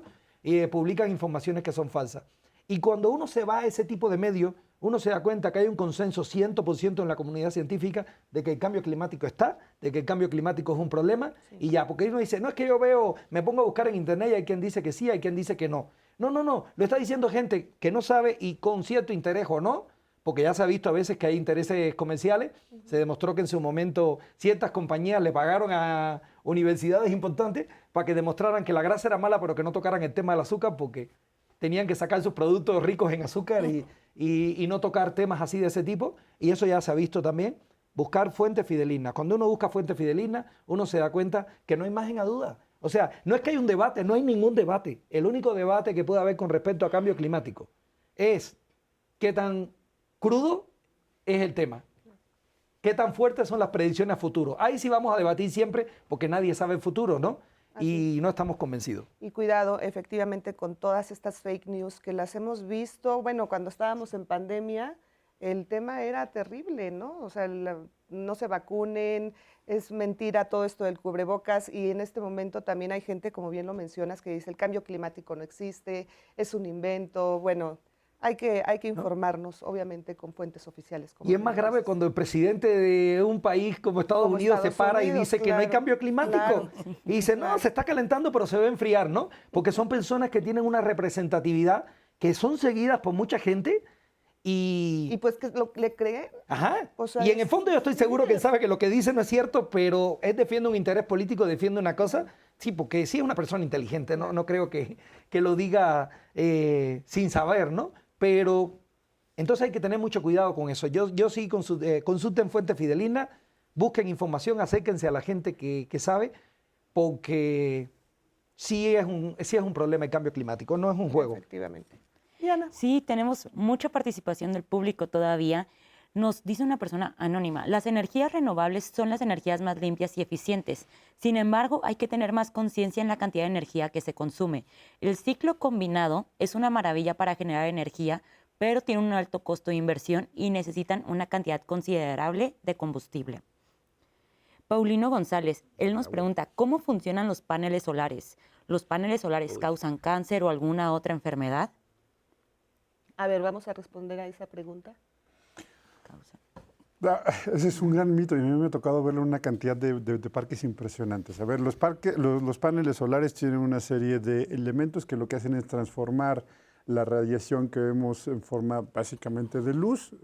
publican informaciones que son falsas. Y cuando uno se va a ese tipo de medios, uno se da cuenta que hay un consenso 100% en la comunidad científica de que el cambio climático está, de que el cambio climático es un problema, y ya, porque uno dice, no es que yo veo, me pongo a buscar en internet y hay quien dice que sí, hay quien dice que no. No, lo está diciendo gente que no sabe y con cierto interés o no, porque ya se ha visto a veces que hay intereses comerciales. Se demostró que en su momento ciertas compañías le pagaron a universidades importantes para que demostraran que la grasa era mala, pero que no tocaran el tema del azúcar, porque tenían que sacar sus productos ricos en azúcar y no tocar temas así de ese tipo. Y eso ya se ha visto también. Buscar fuentes fidelignas. Cuando uno busca fuentes fidelignas, uno se da cuenta que no hay margen a duda. O sea, no es que hay un debate, no hay ningún debate. El único debate que puede haber con respecto a cambio climático es qué tan crudo es el tema. ¿Qué tan fuertes son las predicciones a futuro? Ahí sí vamos a debatir siempre porque nadie sabe el futuro, ¿no? Y no estamos convencidos. Y cuidado, efectivamente, con todas estas fake news que las hemos visto. Bueno, cuando estábamos en pandemia, el tema era terrible, ¿no? O sea, no se vacunen, es mentira todo esto del cubrebocas. Y en este momento también hay gente, como bien lo mencionas, que dice el cambio climático no existe, es un invento. Bueno, hay que informarnos, obviamente, con fuentes oficiales. Y es más grave cuando el presidente de un país como Estados Unidos se para y dice que no hay cambio climático. Y dice, no, se está calentando, pero se va a enfriar, ¿no? Porque son personas que tienen una representatividad, que son seguidas por mucha gente y pues que le creen. Ajá. O sea, y en el fondo yo estoy seguro que él sabe que lo que dice no es cierto, pero él defiende un interés político, defiende una cosa. Sí, porque sí es una persona inteligente, no creo que lo diga sin saber, ¿no? Pero entonces hay que tener mucho cuidado con eso. Yo sí consulten fuentes fidelignas, busquen información, acérquense a la gente que sabe, porque sí es un problema el cambio climático, no es un juego. Efectivamente. Diana. Sí, tenemos mucha participación del público todavía. Nos dice una persona anónima, las energías renovables son las energías más limpias y eficientes. Sin embargo, hay que tener más conciencia en la cantidad de energía que se consume. El ciclo combinado es una maravilla para generar energía, pero tiene un alto costo de inversión y necesitan una cantidad considerable de combustible. Paulino González, él nos pregunta, ¿cómo funcionan los paneles solares? ¿Los paneles solares causan cáncer o alguna otra enfermedad? A ver, vamos a responder a esa pregunta. Ese es un gran mito y a mí me ha tocado verlo en una cantidad de parques impresionantes. A ver, los paneles solares tienen una serie de elementos que lo que hacen es transformar la radiación que vemos en forma básicamente de luz,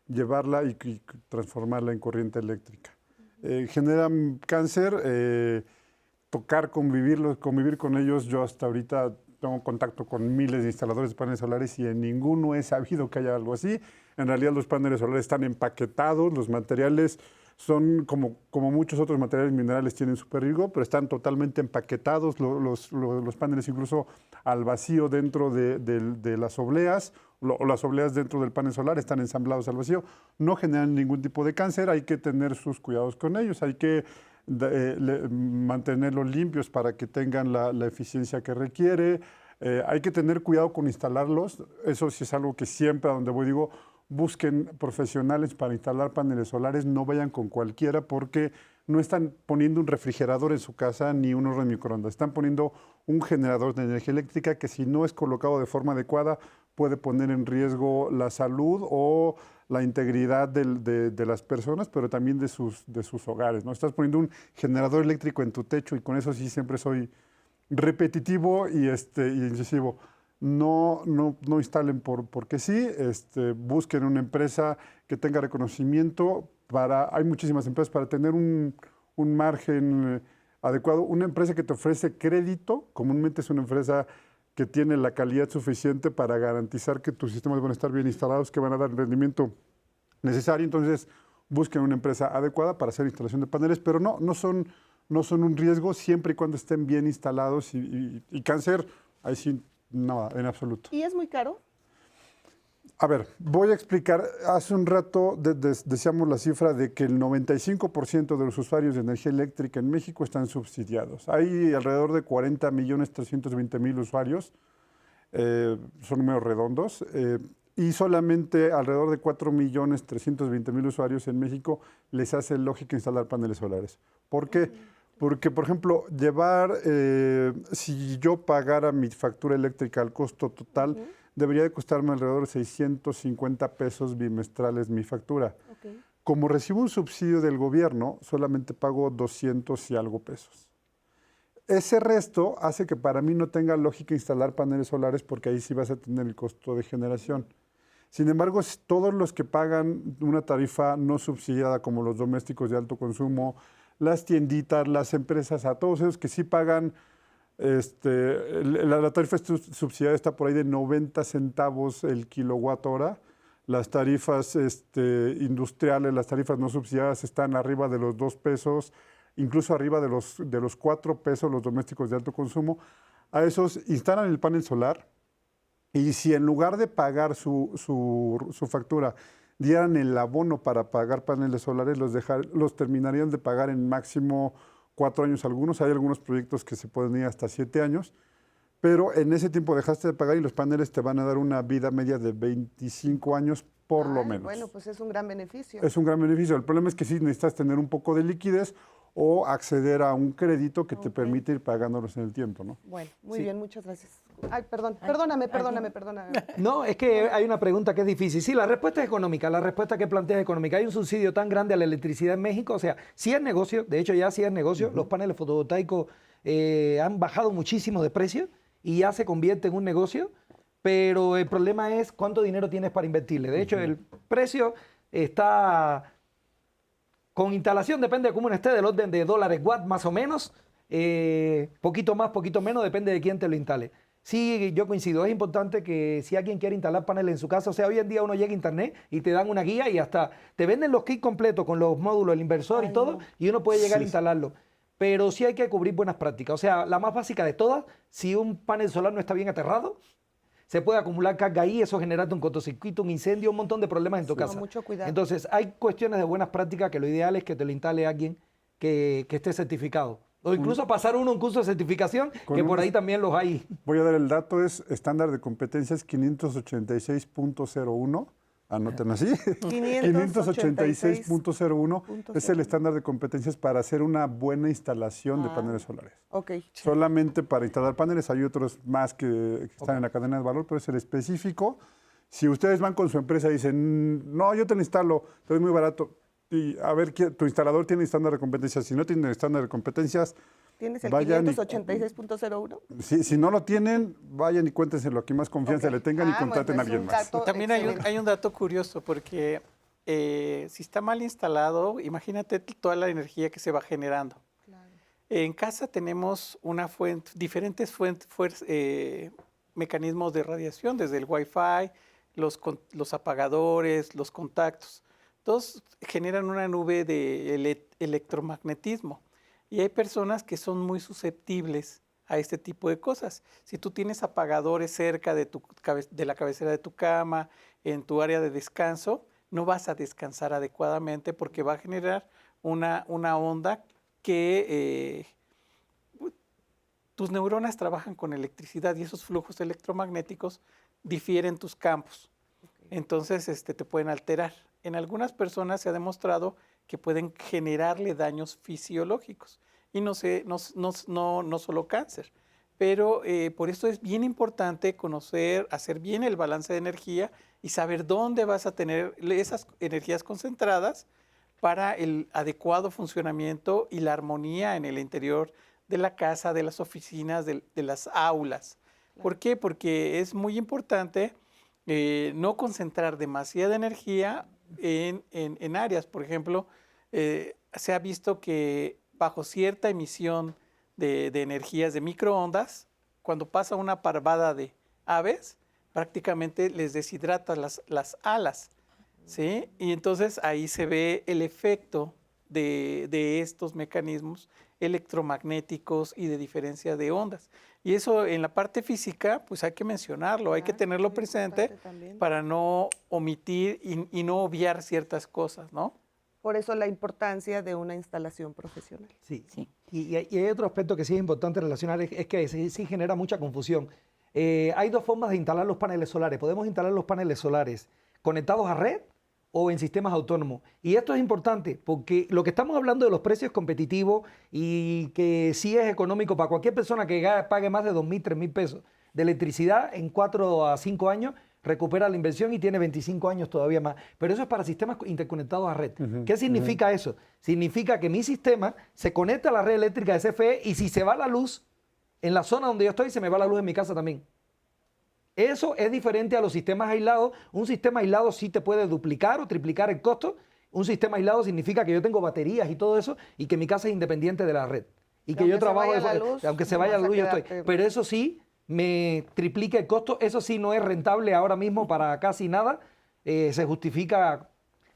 llevarla y transformarla en corriente eléctrica. Generan cáncer, convivir con ellos. Yo hasta ahorita tengo contacto con miles de instaladores de paneles solares y en ninguno he sabido que haya algo así. En realidad los paneles solares están empaquetados, los materiales son como muchos otros materiales minerales tienen super riesgo, pero están totalmente empaquetados, los paneles incluso al vacío dentro de las obleas, o las obleas dentro del panel solar están ensamblados al vacío, no generan ningún tipo de cáncer, hay que tener sus cuidados con ellos, hay que mantenerlos limpios para que tengan la eficiencia que requiere. Hay que tener cuidado con instalarlos, eso sí es algo que siempre a donde voy digo, busquen profesionales para instalar paneles solares, no vayan con cualquiera porque no están poniendo un refrigerador en su casa ni un horno de microondas, están poniendo un generador de energía eléctrica que si no es colocado de forma adecuada puede poner en riesgo la salud o la integridad de las personas, pero también de sus hogares, ¿no? Estás poniendo un generador eléctrico en tu techo y con eso sí siempre soy repetitivo y incisivo. no instalen porque sí, busquen una empresa que tenga reconocimiento. Hay muchísimas empresas para tener un margen adecuado. Una empresa que te ofrece crédito, comúnmente es una empresa que tiene la calidad suficiente para garantizar que tus sistemas van a estar bien instalados, que van a dar el rendimiento necesario. Entonces, busquen una empresa adecuada para hacer instalación de paneles, pero no son un riesgo siempre y cuando estén bien instalados y cáncer, ahí sí, nada, en absoluto. ¿Y es muy caro? A ver, voy a explicar. Hace un rato decíamos la cifra de que el 95% de los usuarios de energía eléctrica en México están subsidiados. Hay alrededor de 40.320.000 usuarios, son números redondos, y solamente alrededor de 4.320.000 usuarios en México les hace lógica instalar paneles solares. ¿Por qué? Porque, por ejemplo, si yo pagara mi factura eléctrica al costo total, debería de costarme alrededor de 650 pesos bimestrales mi factura. Como recibo un subsidio del gobierno, solamente pago 200 y algo pesos. Ese resto hace que para mí no tenga lógica instalar paneles solares porque ahí sí vas a tener el costo de generación. Sin embargo, todos los que pagan una tarifa no subsidiada, como los domésticos de alto consumo, las tienditas, las empresas, a todos esos que sí pagan, la tarifa subsidiada está por ahí de 90 centavos el kilowatt hora. Las tarifas industriales, las tarifas no subsidiadas están arriba de los 2 pesos, incluso arriba de los 4 pesos los domésticos de alto consumo. A esos instalan el panel solar y si en lugar de pagar su factura dieran el abono para pagar paneles solares, los terminarían de pagar en máximo 4 años algunos. Hay algunos proyectos que se pueden ir hasta 7 años, pero en ese tiempo dejaste de pagar y los paneles te van a dar una vida media de 25 años por lo menos. Bueno, pues es un gran beneficio. Es un gran beneficio. El problema es que sí necesitas tener un poco de liquidez o acceder a un crédito que te permite ir pagándolos en el tiempo, ¿no? Bueno, muy bien, muchas gracias. Ay, perdóname. No, es que hay una pregunta que es difícil. Sí, la respuesta es económica, la respuesta que plantea es económica. Hay un subsidio tan grande a la electricidad en México, o sea, sí es negocio, de hecho ya sí es negocio, los paneles fotovoltaicos han bajado muchísimo de precio y ya se convierte en un negocio, pero el problema es cuánto dinero tienes para invertirle. De hecho, el precio está... Con instalación depende de cómo esté, del orden de dólares watt más o menos, poquito más, poquito menos, depende de quién te lo instale. Sí, yo coincido, es importante que si alguien quiere instalar paneles en su casa, o sea, hoy en día uno llega a internet y te dan una guía y hasta te venden los kits completos con los módulos, el inversor y todo, y uno puede llegar a instalarlo. Pero sí hay que cubrir buenas prácticas, o sea, la más básica de todas, si un panel solar no está bien aterrado, se puede acumular carga ahí, eso genera un cortocircuito, un incendio, un montón de problemas en tu casa. Mucho cuidado. Entonces, hay cuestiones de buenas prácticas que lo ideal es que te lo instale alguien que esté certificado. O incluso pasar un curso de certificación, que por ahí también los hay. Voy a dar el dato, es estándar de competencias 586.01. Anoten así. 586.01 es el estándar de competencias para hacer una buena instalación de paneles solares. Solamente para instalar paneles hay otros más que están en la cadena de valor, pero es el específico. Si ustedes van con su empresa y dicen, no, yo te lo instalo, pero es muy barato, y a ver, tu instalador tiene estándar de competencias. Si no tiene estándar de competencias, ¿tienes el 586.01? Si no lo tienen, vayan y cuéntenselo. Aquí más confianza le tengan y contraten a alguien más. También hay un dato curioso, porque si está mal instalado, imagínate toda la energía que se va generando. Claro. En casa tenemos diferentes mecanismos de radiación, desde el Wi-Fi, los apagadores, los contactos. Todos generan una nube de electromagnetismo. Y hay personas que son muy susceptibles a este tipo de cosas. Si tú tienes apagadores cerca de la cabecera de tu cama, en tu área de descanso, no vas a descansar adecuadamente porque va a generar una onda que tus neuronas trabajan con electricidad y esos flujos electromagnéticos difieren tus campos. Entonces te pueden alterar. En algunas personas se ha demostrado que pueden generarle daños fisiológicos y no solo cáncer. Pero por eso es bien importante conocer, hacer bien el balance de energía y saber dónde vas a tener esas energías concentradas para el adecuado funcionamiento y la armonía en el interior de la casa, de las oficinas, de las aulas. ¿Por qué? Porque es muy importante no concentrar demasiada energía en áreas. Por ejemplo, se ha visto que bajo cierta emisión de energías de microondas, cuando pasa una parvada de aves, prácticamente les deshidrata las alas, ¿sí? Y entonces ahí se ve el efecto de estos mecanismos electromagnéticos y de diferencia de ondas. Y eso en la parte física, pues hay que mencionarlo, hay que tenerlo presente para no omitir y no obviar ciertas cosas, ¿no? Por eso la importancia de una instalación profesional. Sí. Y hay otro aspecto que sí es importante relacionar, es que sí genera mucha confusión. Hay dos formas de instalar los paneles solares. Podemos instalar los paneles solares conectados a red o en sistemas autónomos. Y esto es importante porque lo que estamos hablando de los precios competitivos y que sí es económico para cualquier persona que pague más de 2.000, 3.000 pesos de electricidad en 4 a 5 años, recupera la inversión y tiene 25 años todavía más. Pero eso es para sistemas interconectados a red. ¿Qué significa eso? Significa que mi sistema se conecta a la red eléctrica de CFE y si se va la luz, en la zona donde yo estoy, se me va la luz en mi casa también. Eso es diferente a los sistemas aislados. Un sistema aislado sí te puede duplicar o triplicar el costo. Un sistema aislado significa que yo tengo baterías y todo eso y que mi casa es independiente de la red. Y que yo trabajo, aunque se vaya la luz, yo estoy. Pero eso sí, me triplica el costo. Eso sí no es rentable ahora mismo para casi nada. Se justifica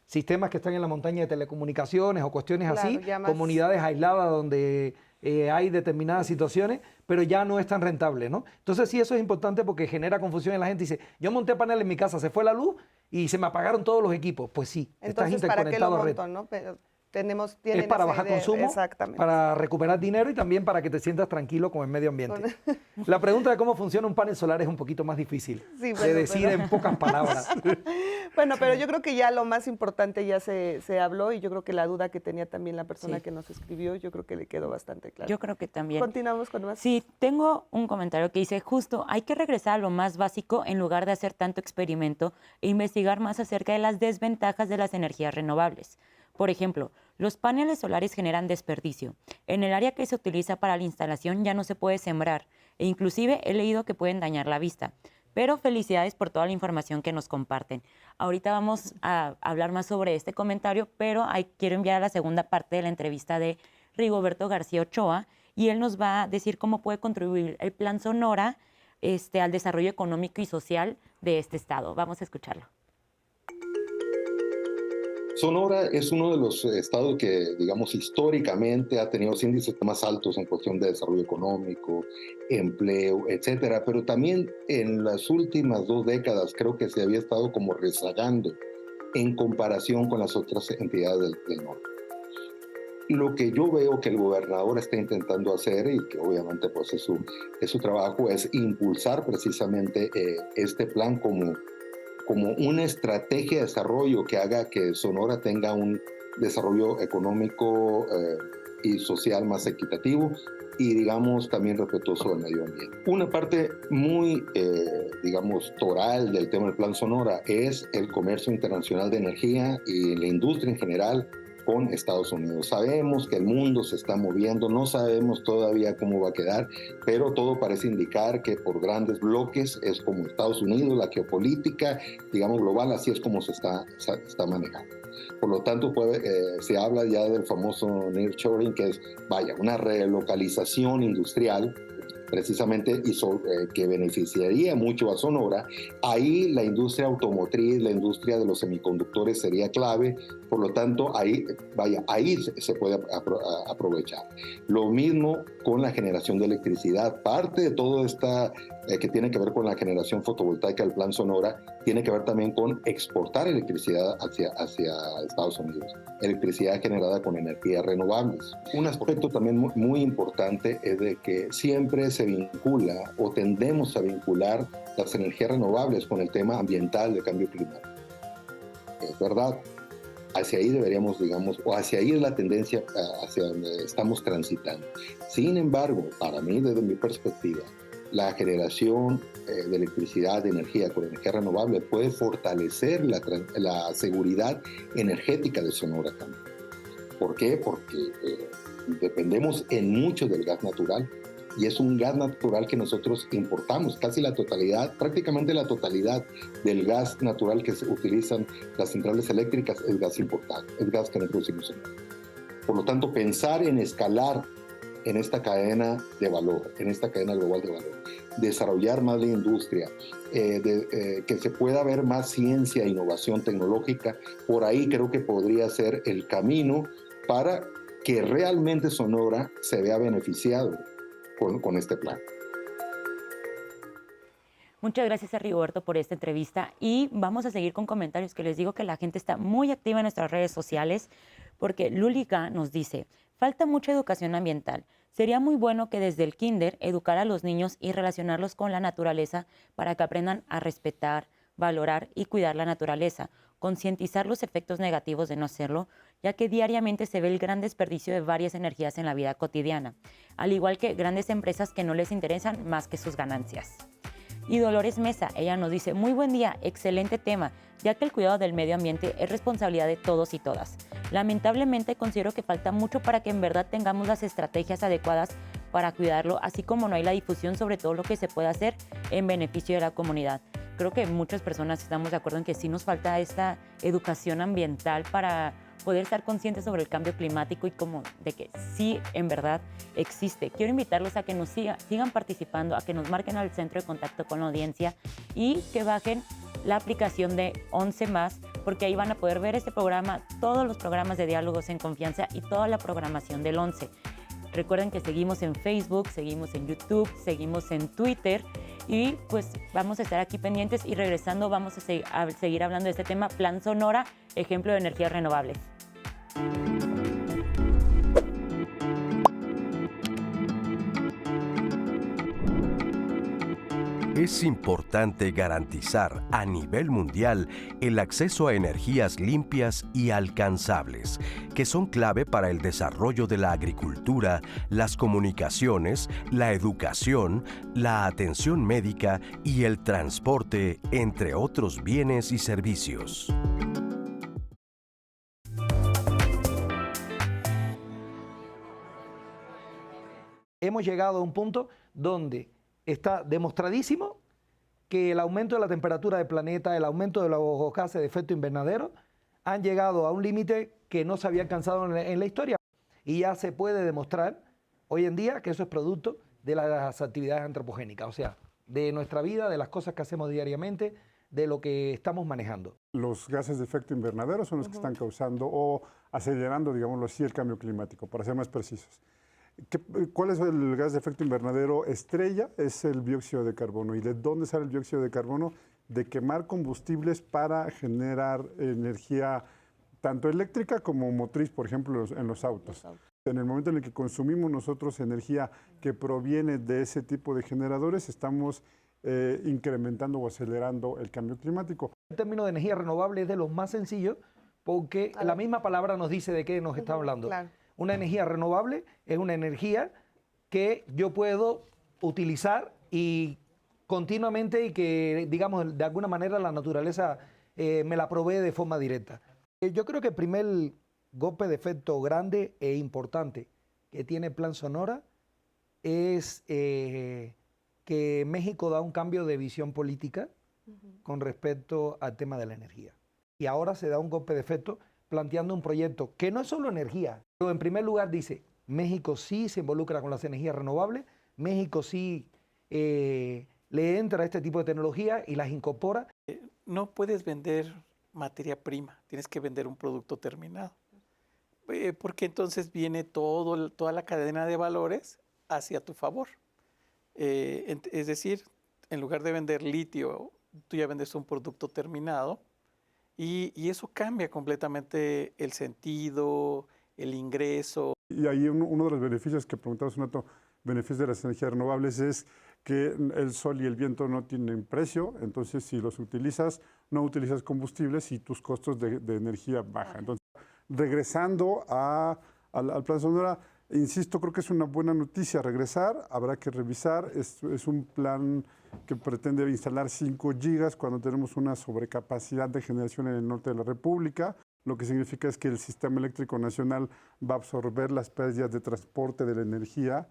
sistemas que están en la montaña de telecomunicaciones o cuestiones así, comunidades aisladas donde hay determinadas situaciones, pero ya no es tan rentable, ¿no? Entonces sí, eso es importante porque genera confusión en la gente. Dice, yo monté paneles en mi casa, se fue la luz y se me apagaron todos los equipos. Pues sí, entonces, estás interconectado a red. ¿No? Pero es para bajar consumo, para recuperar dinero y también para que te sientas tranquilo con el medio ambiente. La pregunta de cómo funciona un panel solar es un poquito más difícil de decir en pocas palabras. Bueno, pero yo creo que ya lo más importante ya se habló y yo creo que la duda que tenía también la persona que nos escribió, yo creo que le quedó bastante claro. Yo creo que también. Continuamos con más. Sí, tengo un comentario que dice, justo, hay que regresar a lo más básico en lugar de hacer tanto experimento e investigar más acerca de las desventajas de las energías renovables. Por ejemplo, los paneles solares generan desperdicio. En el área que se utiliza para la instalación ya no se puede sembrar e inclusive he leído que pueden dañar la vista. Pero felicidades por toda la información que nos comparten. Ahorita vamos a hablar más sobre este comentario, pero quiero enviar a la segunda parte de la entrevista de Rigoberto García Ochoa y él nos va a decir cómo puede contribuir el Plan Sonora al desarrollo económico y social de este estado. Vamos a escucharlo. Sonora es uno de los estados que, digamos, históricamente ha tenido los índices más altos en cuestión de desarrollo económico, empleo, etcétera, pero también en las últimas 2 décadas creo que se había estado como rezagando en comparación con las otras entidades del norte. Lo que yo veo que el gobernador está intentando hacer, y que obviamente pues es su trabajo, es impulsar precisamente este plan como una estrategia de desarrollo que haga que Sonora tenga un desarrollo económico y social más equitativo y, digamos, también respetuoso del medio ambiente. Una parte muy, digamos, toral del tema del Plan Sonora es el comercio internacional de energía y la industria en general con Estados Unidos. Sabemos que el mundo se está moviendo, no sabemos todavía cómo va a quedar, pero todo parece indicar que por grandes bloques es como Estados Unidos, la geopolítica, digamos, global, así es como se está manejando. Por lo tanto, se habla ya del famoso nearshoring, que es, una relocalización industrial, precisamente que beneficiaría mucho a Sonora. Ahí la industria automotriz, la industria de los semiconductores sería clave, por lo tanto ahí se puede aprovechar. Lo mismo con la generación de electricidad. Parte de todo esta que tiene que ver con la generación fotovoltaica del Plan Sonora, tiene que ver también con exportar electricidad hacia Estados Unidos, electricidad generada con energías renovables. Un aspecto también muy importante es de que siempre se vincula o tendemos a vincular las energías renovables con el tema ambiental de cambio climático. Es verdad, hacia ahí deberíamos, digamos, o hacia ahí es la tendencia hacia donde estamos transitando. Sin embargo, para mí, desde mi perspectiva, la generación de electricidad, de energía con energía renovable puede fortalecer la seguridad energética de Sonora también. ¿Por qué? Porque dependemos en mucho del gas natural y es un gas natural que nosotros importamos. Casi la totalidad, prácticamente la totalidad del gas natural que se utilizan las centrales eléctricas es gas importado, es gas que no producimos en México. Por lo tanto, pensar en escalar en esta cadena de valor, en esta cadena global de valor, desarrollar más la industria, que se pueda ver más ciencia e innovación tecnológica, por ahí creo que podría ser el camino para que realmente Sonora se vea beneficiado con este plan. Muchas gracias a Rigoberto por esta entrevista y vamos a seguir con comentarios que les digo que la gente está muy activa en nuestras redes sociales porque Lúlica nos dice, falta mucha educación ambiental. Sería muy bueno que desde el kinder educar a los niños y relacionarlos con la naturaleza para que aprendan a respetar, valorar y cuidar la naturaleza, concientizar los efectos negativos de no hacerlo, ya que diariamente se ve el gran desperdicio de varias energías en la vida cotidiana, al igual que grandes empresas que no les interesan más que sus ganancias. Y Dolores Mesa, ella nos dice, muy buen día, excelente tema, ya que el cuidado del medio ambiente es responsabilidad de todos y todas. Lamentablemente considero que falta mucho para que en verdad tengamos las estrategias adecuadas para cuidarlo, así como no hay la difusión sobre todo lo que se puede hacer en beneficio de la comunidad. Creo que muchas personas estamos de acuerdo en que sí nos falta esta educación ambiental para poder estar conscientes sobre el cambio climático y como de que sí, en verdad, existe. Quiero invitarlos a que nos sigan participando, a que nos marquen al centro de contacto con la audiencia y que bajen la aplicación de 11+, porque ahí van a poder ver este programa, todos los programas de Diálogos en Confianza y toda la programación del 11. Recuerden que seguimos en Facebook, seguimos en YouTube, seguimos en Twitter y pues vamos a estar aquí pendientes y regresando vamos a seguir hablando de este tema, Plan Sonora, ejemplo de energías renovables. Es importante garantizar a nivel mundial el acceso a energías limpias y alcanzables, que son clave para el desarrollo de la agricultura, las comunicaciones, la educación, la atención médica y el transporte, entre otros bienes y servicios. Hemos llegado a un punto donde está demostradísimo que el aumento de la temperatura del planeta, el aumento de los gases de efecto invernadero, han llegado a un límite que no se había alcanzado en la historia. Y ya se puede demostrar hoy en día que eso es producto de las actividades antropogénicas, o sea, de nuestra vida, de las cosas que hacemos diariamente, de lo que estamos manejando. Los gases de efecto invernadero son los que están causando o acelerando, digámoslo así, el cambio climático, para ser más precisos. ¿Cuál es el gas de efecto invernadero estrella? Es el dióxido de carbono. ¿Y de dónde sale el dióxido de carbono? De quemar combustibles para generar energía tanto eléctrica como motriz, por ejemplo, en los autos. En el momento en el que consumimos nosotros energía que proviene de ese tipo de generadores, estamos incrementando o acelerando el cambio climático. El término de energía renovable es de los más sencillos porque la misma palabra nos dice de qué nos está hablando. Claro. Una energía renovable es una energía que yo puedo utilizar y continuamente y que, digamos, de alguna manera la naturaleza me la provee de forma directa. Yo creo que el primer golpe de efecto grande e importante que tiene Plan Sonora es que México da un cambio de visión política con respecto al tema de la energía. Y ahora se da un golpe de efecto planteando un proyecto que no es solo energía, pero en primer lugar dice, México sí se involucra con las energías renovables, México sí le entra a este tipo de tecnología y las incorpora. No puedes vender materia prima, tienes que vender un producto terminado, porque entonces viene toda la cadena de valores hacia tu favor. Es decir, en lugar de vender litio, tú ya vendes un producto terminado. Y eso cambia completamente el sentido, el ingreso. Y ahí uno de los beneficios que preguntabas, Nato, beneficios de las energías renovables es que el sol y el viento no tienen precio, entonces si los utilizas, no utilizas combustibles y tus costos de energía bajan. Entonces, regresando al Plan Sonora, insisto, creo que es una buena noticia regresar, habrá que revisar, es un plan que pretende instalar 5 gigas cuando tenemos una sobrecapacidad de generación en el norte de la República, lo que significa es que el sistema eléctrico nacional va a absorber las pérdidas de transporte de la energía.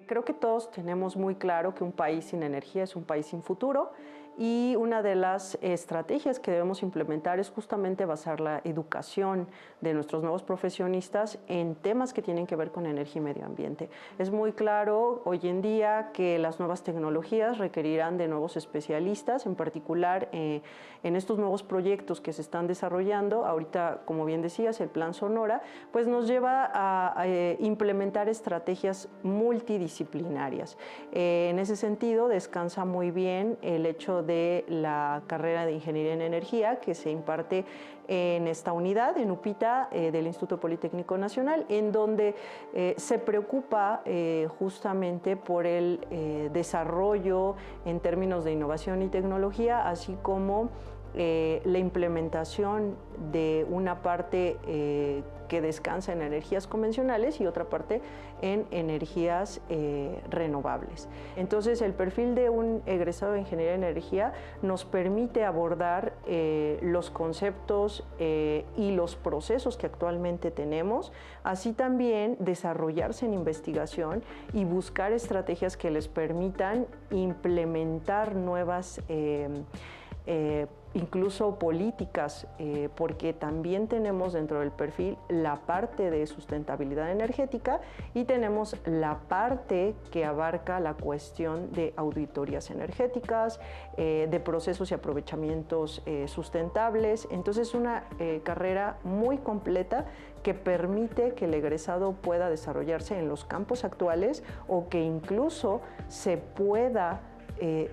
Creo que todos tenemos muy claro que un país sin energía es un país sin futuro, y una de las estrategias que debemos implementar es justamente basar la educación de nuestros nuevos profesionistas en temas que tienen que ver con energía y medio ambiente. Es muy claro hoy en día que las nuevas tecnologías requerirán de nuevos especialistas, en particular en estos nuevos proyectos que se están desarrollando. Ahorita, como bien decías, el Plan Sonora, pues nos lleva a implementar estrategias multidisciplinarias. En ese sentido, descansa muy bien el hecho de la carrera de Ingeniería en Energía que se imparte en esta unidad, en UPITA, del Instituto Politécnico Nacional, en donde se preocupa justamente por el desarrollo en términos de innovación y tecnología, así como la implementación de una parte que descansa en energías convencionales y otra parte en energías renovables. Entonces, el perfil de un egresado de Ingeniería de Energía nos permite abordar los conceptos y los procesos que actualmente tenemos, así también desarrollarse en investigación y buscar estrategias que les permitan implementar nuevas incluso políticas, porque también tenemos dentro del perfil la parte de sustentabilidad energética y tenemos la parte que abarca la cuestión de auditorías energéticas, de procesos y aprovechamientos sustentables. Entonces, es una carrera muy completa que permite que el egresado pueda desarrollarse en los campos actuales o que incluso se pueda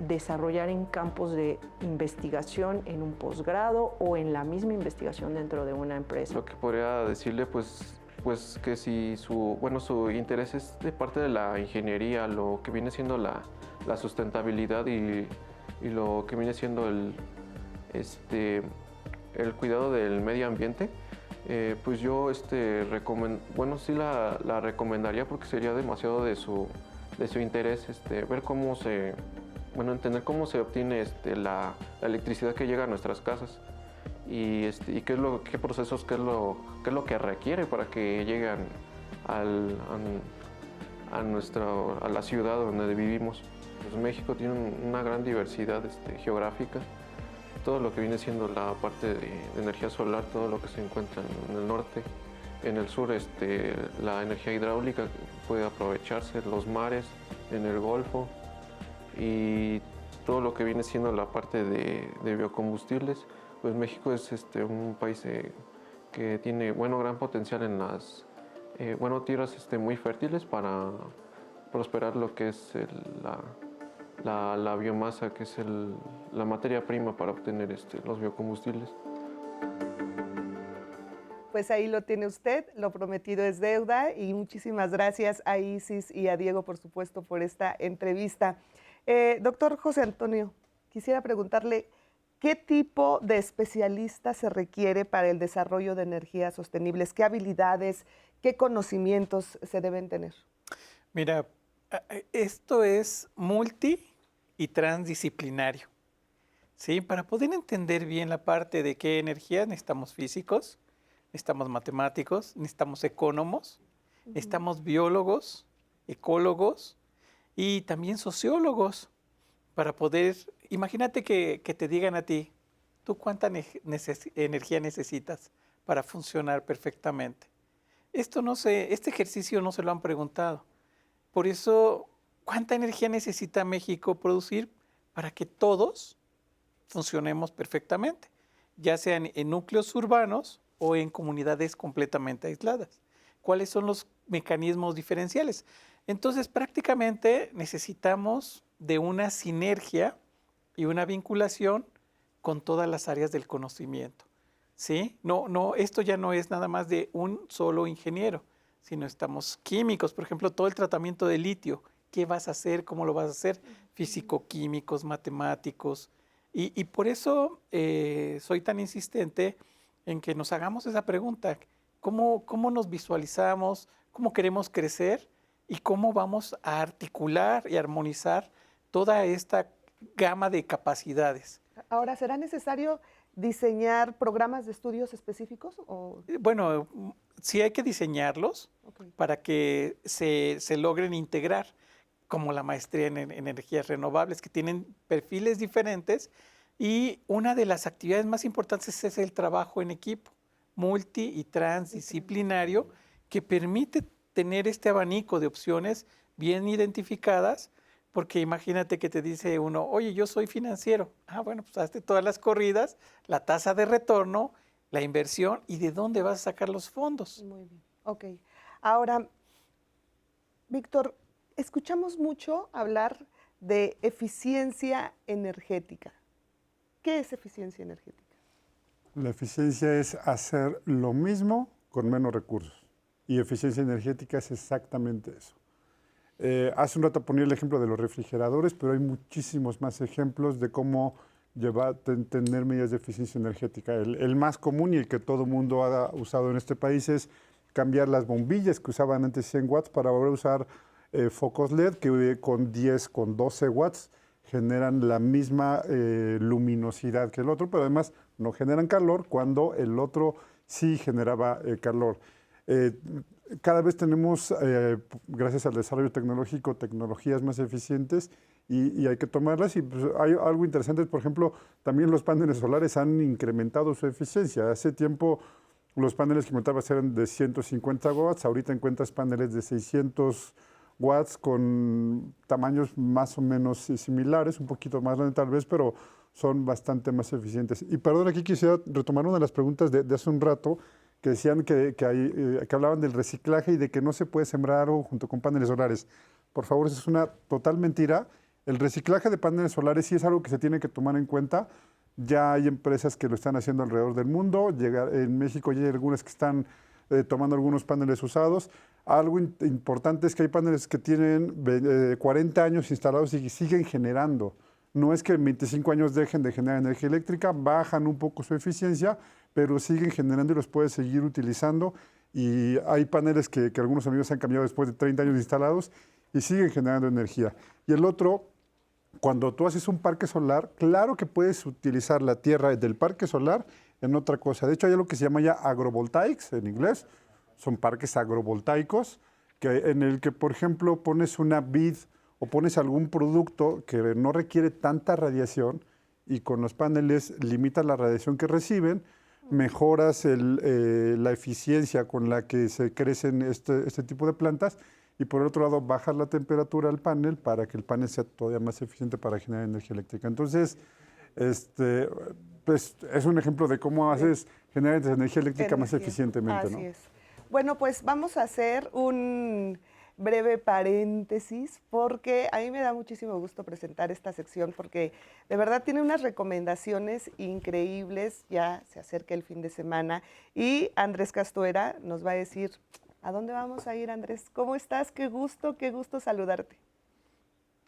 desarrollar en campos de investigación en un posgrado o en la misma investigación dentro de una empresa. Lo que podría decirle, pues que si su interés es de parte de la ingeniería, lo que viene siendo la sustentabilidad y lo que viene siendo el cuidado del medio ambiente, pues yo la recomendaría porque sería demasiado de su interés ver cómo entender cómo se obtiene la electricidad que llega a nuestras casas y qué procesos, qué es lo que requiere para que lleguen a la ciudad donde vivimos. Pues México tiene una gran diversidad geográfica, todo lo que viene siendo la parte de energía solar, todo lo que se encuentra en el norte, en el sur la energía hidráulica puede aprovecharse, los mares, en el Golfo, y todo lo que viene siendo la parte de biocombustibles. Pues México es un país que tiene gran potencial en las tierras muy fértiles para prosperar lo que es la biomasa, que es la materia prima para obtener los biocombustibles. Pues ahí lo tiene usted, lo prometido es deuda, y muchísimas gracias a Isis y a Diego, por supuesto, por esta entrevista. Doctor José Antonio, quisiera preguntarle, ¿qué tipo de especialista se requiere para el desarrollo de energías sostenibles? ¿Qué habilidades, qué conocimientos se deben tener? Mira, esto es multi y transdisciplinario, ¿sí? Para poder entender bien la parte de qué energía necesitamos físicos, necesitamos matemáticos, necesitamos economos, necesitamos biólogos, ecólogos y también sociólogos para poder, imagínate que te digan a ti, ¿tú cuánta energía necesitas para funcionar perfectamente? Este ejercicio no se lo han preguntado. Por eso, ¿cuánta energía necesita México producir para que todos funcionemos perfectamente? Ya sean en núcleos urbanos o en comunidades completamente aisladas. ¿Cuáles son los mecanismos diferenciales? Entonces, prácticamente necesitamos de una sinergia y una vinculación con todas las áreas del conocimiento, ¿sí? Esto ya no es nada más de un solo ingeniero, sino estamos químicos, por ejemplo, todo el tratamiento de litio. ¿Qué vas a hacer? ¿Cómo lo vas a hacer? Físico-químicos, matemáticos. Y por eso soy tan insistente en que nos hagamos esa pregunta. ¿Cómo nos visualizamos? ¿Cómo queremos crecer? ¿Y cómo vamos a articular y armonizar toda esta gama de capacidades? Ahora, ¿será necesario diseñar programas de estudios específicos? Bueno, sí hay que diseñarlos para que se logren integrar. como la maestría en energías renovables, que tienen perfiles diferentes. Y una de las actividades más importantes es el trabajo en equipo, multi y transdisciplinario, que permite tener este abanico de opciones bien identificadas, porque imagínate que te dice uno, oye, yo soy financiero. Ah, bueno, pues hazte todas las corridas, la tasa de retorno, la inversión y de dónde vas a sacar los fondos. Muy bien, ok. Ahora, Víctor, escuchamos mucho hablar de eficiencia energética. ¿Qué es eficiencia energética? La eficiencia es hacer lo mismo con menos recursos. Y eficiencia energética es exactamente eso. Hace un rato ponía el ejemplo de los refrigeradores, pero hay muchísimos más ejemplos de cómo tener medidas de eficiencia energética. El más común y el que todo el mundo ha usado en este país es cambiar las bombillas que usaban antes 100 watts para ahora usar focos LED que con 10, con 12 watts generan la misma luminosidad que el otro, pero además no generan calor cuando el otro sí generaba calor. Cada vez tenemos, gracias al desarrollo tecnológico, tecnologías más eficientes y hay que tomarlas. Y pues, hay algo interesante, por ejemplo, también los paneles solares han incrementado su eficiencia. Hace tiempo los paneles que comentabas eran de 150 watts, ahorita encuentras paneles de 600 watts con tamaños más o menos similares, un poquito más grandes tal vez, pero son bastante más eficientes. Y perdón, aquí quisiera retomar una de las preguntas de hace un rato, que decían que hablaban del reciclaje y de que no se puede sembrar árbol junto con paneles solares. Por favor, eso es una total mentira. El reciclaje de paneles solares sí es algo que se tiene que tomar en cuenta. Ya hay empresas que lo están haciendo alrededor del mundo. En México ya hay algunas que están tomando algunos paneles usados. Algo importante es que hay paneles que tienen 40 años instalados y siguen generando. No es que en 25 años dejen de generar energía eléctrica, bajan un poco su eficiencia, pero siguen generando y los puedes seguir utilizando. Y hay paneles que algunos amigos han cambiado después de 30 años instalados y siguen generando energía. Y el otro, cuando tú haces un parque solar, claro que puedes utilizar la tierra del parque solar en otra cosa. De hecho, hay algo que se llama ya agrovoltaics en inglés. Son parques agrovoltaicos en el que, por ejemplo, pones una vid o pones algún producto que no requiere tanta radiación y con los paneles limitas la radiación que reciben, mejoras la eficiencia con la que se crecen este tipo de plantas y por el otro lado bajas la temperatura del panel para que el panel sea todavía más eficiente para generar energía eléctrica. Entonces, pues es un ejemplo de cómo generar energía eléctrica más eficientemente. Así es. Bueno, pues vamos a hacer un breve paréntesis porque a mí me da muchísimo gusto presentar esta sección porque de verdad tiene unas recomendaciones increíbles. Ya se acerca el fin de semana y Andrés Castuera nos va a decir a dónde vamos a ir. Andrés, ¿cómo estás? Qué gusto saludarte.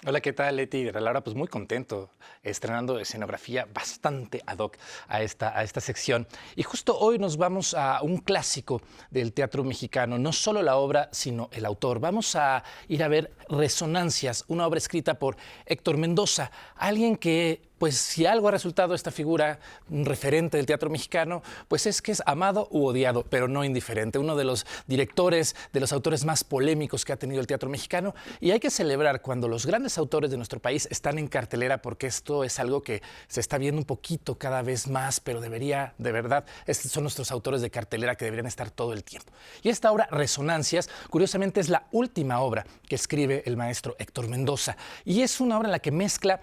Hola, ¿qué tal, Leti? Laura, pues muy contento, estrenando escenografía bastante ad hoc a esta sección. Y justo hoy nos vamos a un clásico del teatro mexicano, no solo la obra, sino el autor. Vamos a ir a ver Resonancias, una obra escrita por Héctor Mendoza, alguien que, pues si algo ha resultado esta figura, un referente del teatro mexicano, pues es que es amado u odiado, pero no indiferente. Uno de los directores, de los autores más polémicos que ha tenido el teatro mexicano. Y hay que celebrar cuando los grandes autores de nuestro país están en cartelera, porque esto es algo que se está viendo un poquito cada vez más, pero debería, de verdad, estos son nuestros autores de cartelera que deberían estar todo el tiempo. Y esta obra, Resonancias, curiosamente es la última obra que escribe el maestro Héctor Mendoza. Y es una obra en la que mezcla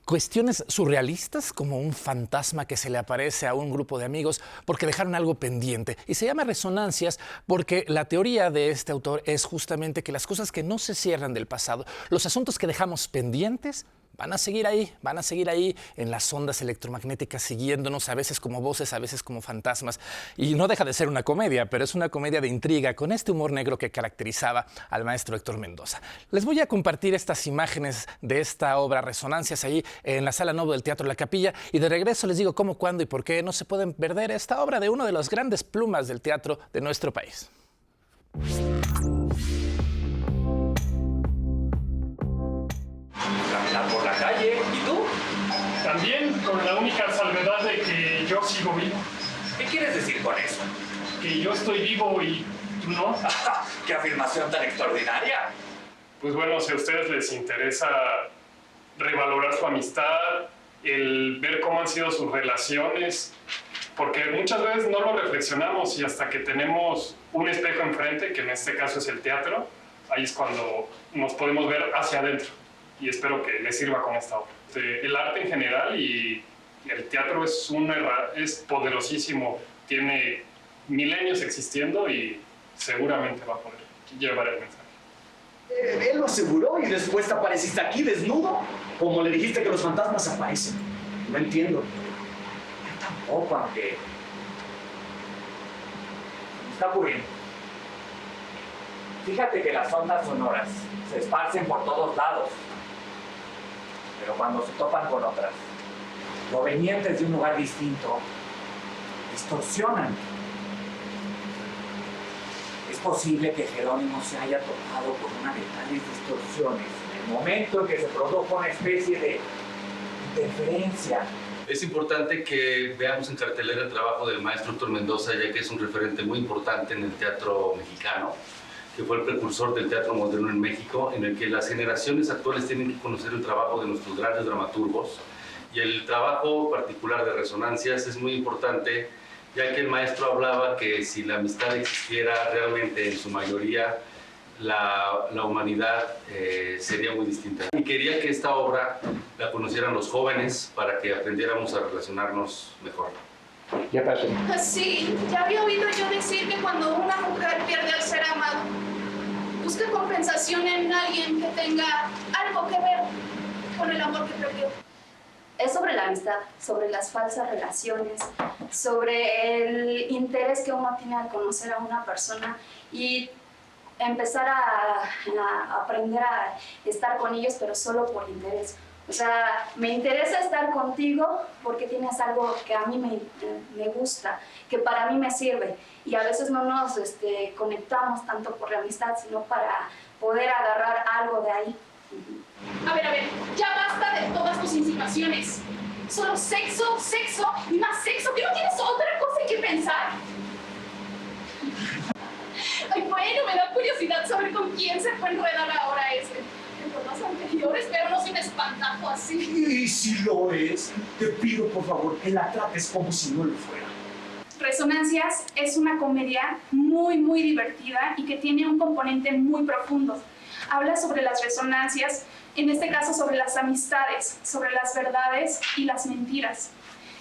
cuestiones surrealistas, como un fantasma que se le aparece a un grupo de amigos porque dejaron algo pendiente. Y se llama Resonancias porque la teoría de este autor es justamente que las cosas que no se cierran del pasado, los asuntos que dejamos pendientes, van a seguir ahí en las ondas electromagnéticas, siguiéndonos, a veces como voces, a veces como fantasmas. Y no deja de ser una comedia, pero es una comedia de intriga, con este humor negro que caracterizaba al maestro Héctor Mendoza. Les voy a compartir estas imágenes de esta obra, Resonancias, ahí en la Sala Novo del Teatro La Capilla. Y de regreso les digo cómo, cuándo y por qué no se pueden perder esta obra de uno de los grandes plumas del teatro de nuestro país. Por la calle. ¿Y tú? También, con la única salvedad de que yo sigo vivo. ¿Qué quieres decir con eso? Que yo estoy vivo y tú no. ¡Qué afirmación tan extraordinaria! pues bueno, si a ustedes les interesa revalorar su amistad, el ver cómo han sido sus relaciones, porque muchas veces no lo reflexionamos y hasta que tenemos un espejo enfrente, que en este caso es el teatro, ahí es cuando nos podemos ver hacia adentro y espero que les sirva con esta obra. El arte en general y el teatro es poderosísimo, tiene milenios existiendo y seguramente va a poder llevar el mensaje. Él lo aseguró y después te apareciste aquí desnudo, como le dijiste que los fantasmas aparecen. No entiendo. Yo tampoco, aunque... ¿Qué está ocurriendo? Fíjate que las ondas sonoras se esparcen por todos lados, pero cuando se topan con otras, provenientes de un lugar distinto, distorsionan. Es posible que Jerónimo se haya topado con una de tales distorsiones en el momento en que se produjo una especie de interferencia. Es importante que veamos en cartelera el trabajo del maestro Héctor Mendoza, ya que es un referente muy importante en el teatro mexicano, que fue el precursor del teatro moderno en México, en el que las generaciones actuales tienen que conocer el trabajo de nuestros grandes dramaturgos. Y el trabajo particular de Resonancias es muy importante, ya que el maestro hablaba que si la amistad existiera realmente en su mayoría, la humanidad sería muy distinta. Y quería que esta obra la conocieran los jóvenes para que aprendiéramos a relacionarnos mejor. Ya pasó. Sí, ya había oído yo decir que cuando una mujer pierde al ser amado, busca compensación en alguien que tenga algo que ver con el amor que perdió. Es sobre la amistad, sobre las falsas relaciones, sobre el interés que uno tiene al conocer a una persona y empezar a aprender a estar con ellos, pero solo por interés. O sea, me interesa estar contigo porque tienes algo que a mí me gusta, que para mí me sirve. Y a veces no nos conectamos tanto por la amistad, sino para poder agarrar algo de ahí. A ver, ya basta de todas tus insinuaciones. Solo sexo, sexo y más sexo. ¿Que no tienes otra cosa en que pensar? Ay, bueno, me da curiosidad saber con quién se fue a enredar ahora en los anteriores, pero no soy un espantajo así. Y si lo es, te pido por favor que la trates como si no lo fuera. Resonancias es una comedia muy, muy divertida y que tiene un componente muy profundo. Habla sobre las resonancias, en este caso sobre las amistades, sobre las verdades y las mentiras.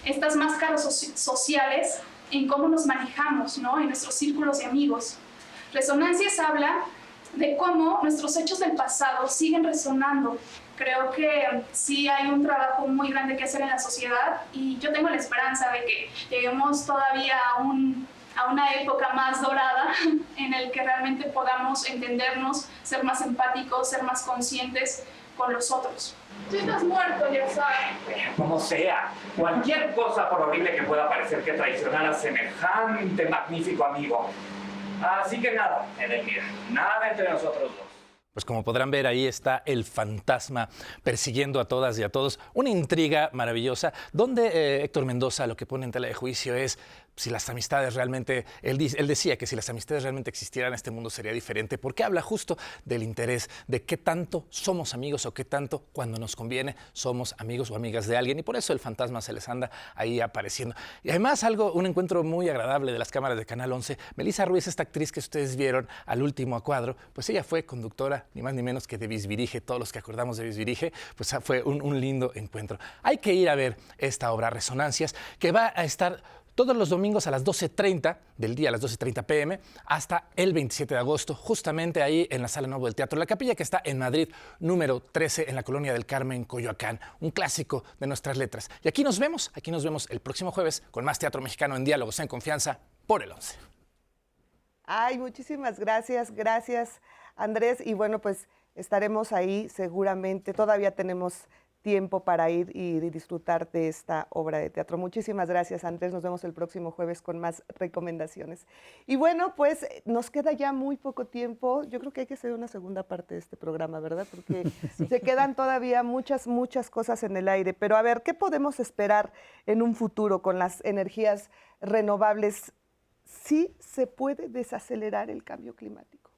Estas máscaras sociales en cómo nos manejamos, ¿no? En nuestros círculos de amigos. Resonancias habla de cómo nuestros hechos del pasado siguen resonando. Creo que sí hay un trabajo muy grande que hacer en la sociedad y yo tengo la esperanza de que lleguemos todavía a una época más dorada en el que realmente podamos entendernos, ser más empáticos, ser más conscientes con los otros. Tú estás muerto, ya sabes. Como sea, cualquier cosa por horrible que pueda parecer que traicionara a semejante magnífico amigo. Así que nada, Edelmira, nada entre nosotros dos. Pues como podrán ver, ahí está el fantasma persiguiendo a todas y a todos. Una intriga maravillosa, donde Héctor Mendoza lo que pone en tela de juicio es si las amistades realmente, él decía que si las amistades realmente existieran, este mundo sería diferente, porque habla justo del interés, de qué tanto somos amigos o qué tanto, cuando nos conviene, somos amigos o amigas de alguien, y por eso el fantasma se les anda ahí apareciendo. Y además un encuentro muy agradable de las cámaras de Canal 11. Melissa Ruiz, esta actriz que ustedes vieron al último a cuadro, pues ella fue conductora, ni más ni menos que de Bisbirige. Todos los que acordamos de Bisbirige, pues fue un lindo encuentro. Hay que ir a ver esta obra, Resonancias, que va a estar todos los domingos a las 12:30 del día, a las 12:30 p.m., hasta el 27 de agosto, justamente ahí en la Sala Nuevo del Teatro La Capilla, que está en Madrid, número 13, en la Colonia del Carmen, Coyoacán. Un clásico de nuestras letras. Y aquí nos vemos el próximo jueves con más Teatro Mexicano en Diálogos en Confianza por el 11. Ay, muchísimas gracias, Andrés. Y bueno, pues estaremos ahí seguramente. Todavía tenemos tiempo para ir y disfrutar de esta obra de teatro. Muchísimas gracias, Andrés. Nos vemos el próximo jueves con más recomendaciones. Y bueno, pues nos queda ya muy poco tiempo. Yo creo que hay que hacer una segunda parte de este programa, ¿verdad? Porque se quedan todavía muchas cosas en el aire. Pero a ver, ¿qué podemos esperar en un futuro con las energías renovables? ¿Sí se puede desacelerar el cambio climático?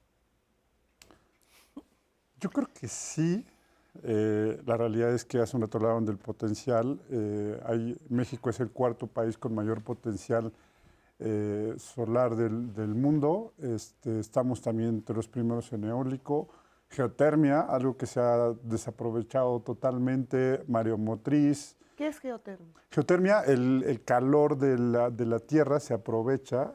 Yo creo que sí. La realidad es que hace un rato hablaban del potencial. México es el cuarto país con mayor potencial solar del mundo. Estamos también entre los primeros en eólico. Geotermia, algo que se ha desaprovechado totalmente, mareomotriz. ¿Qué es geotermia? Geotermia, el calor de la tierra se aprovecha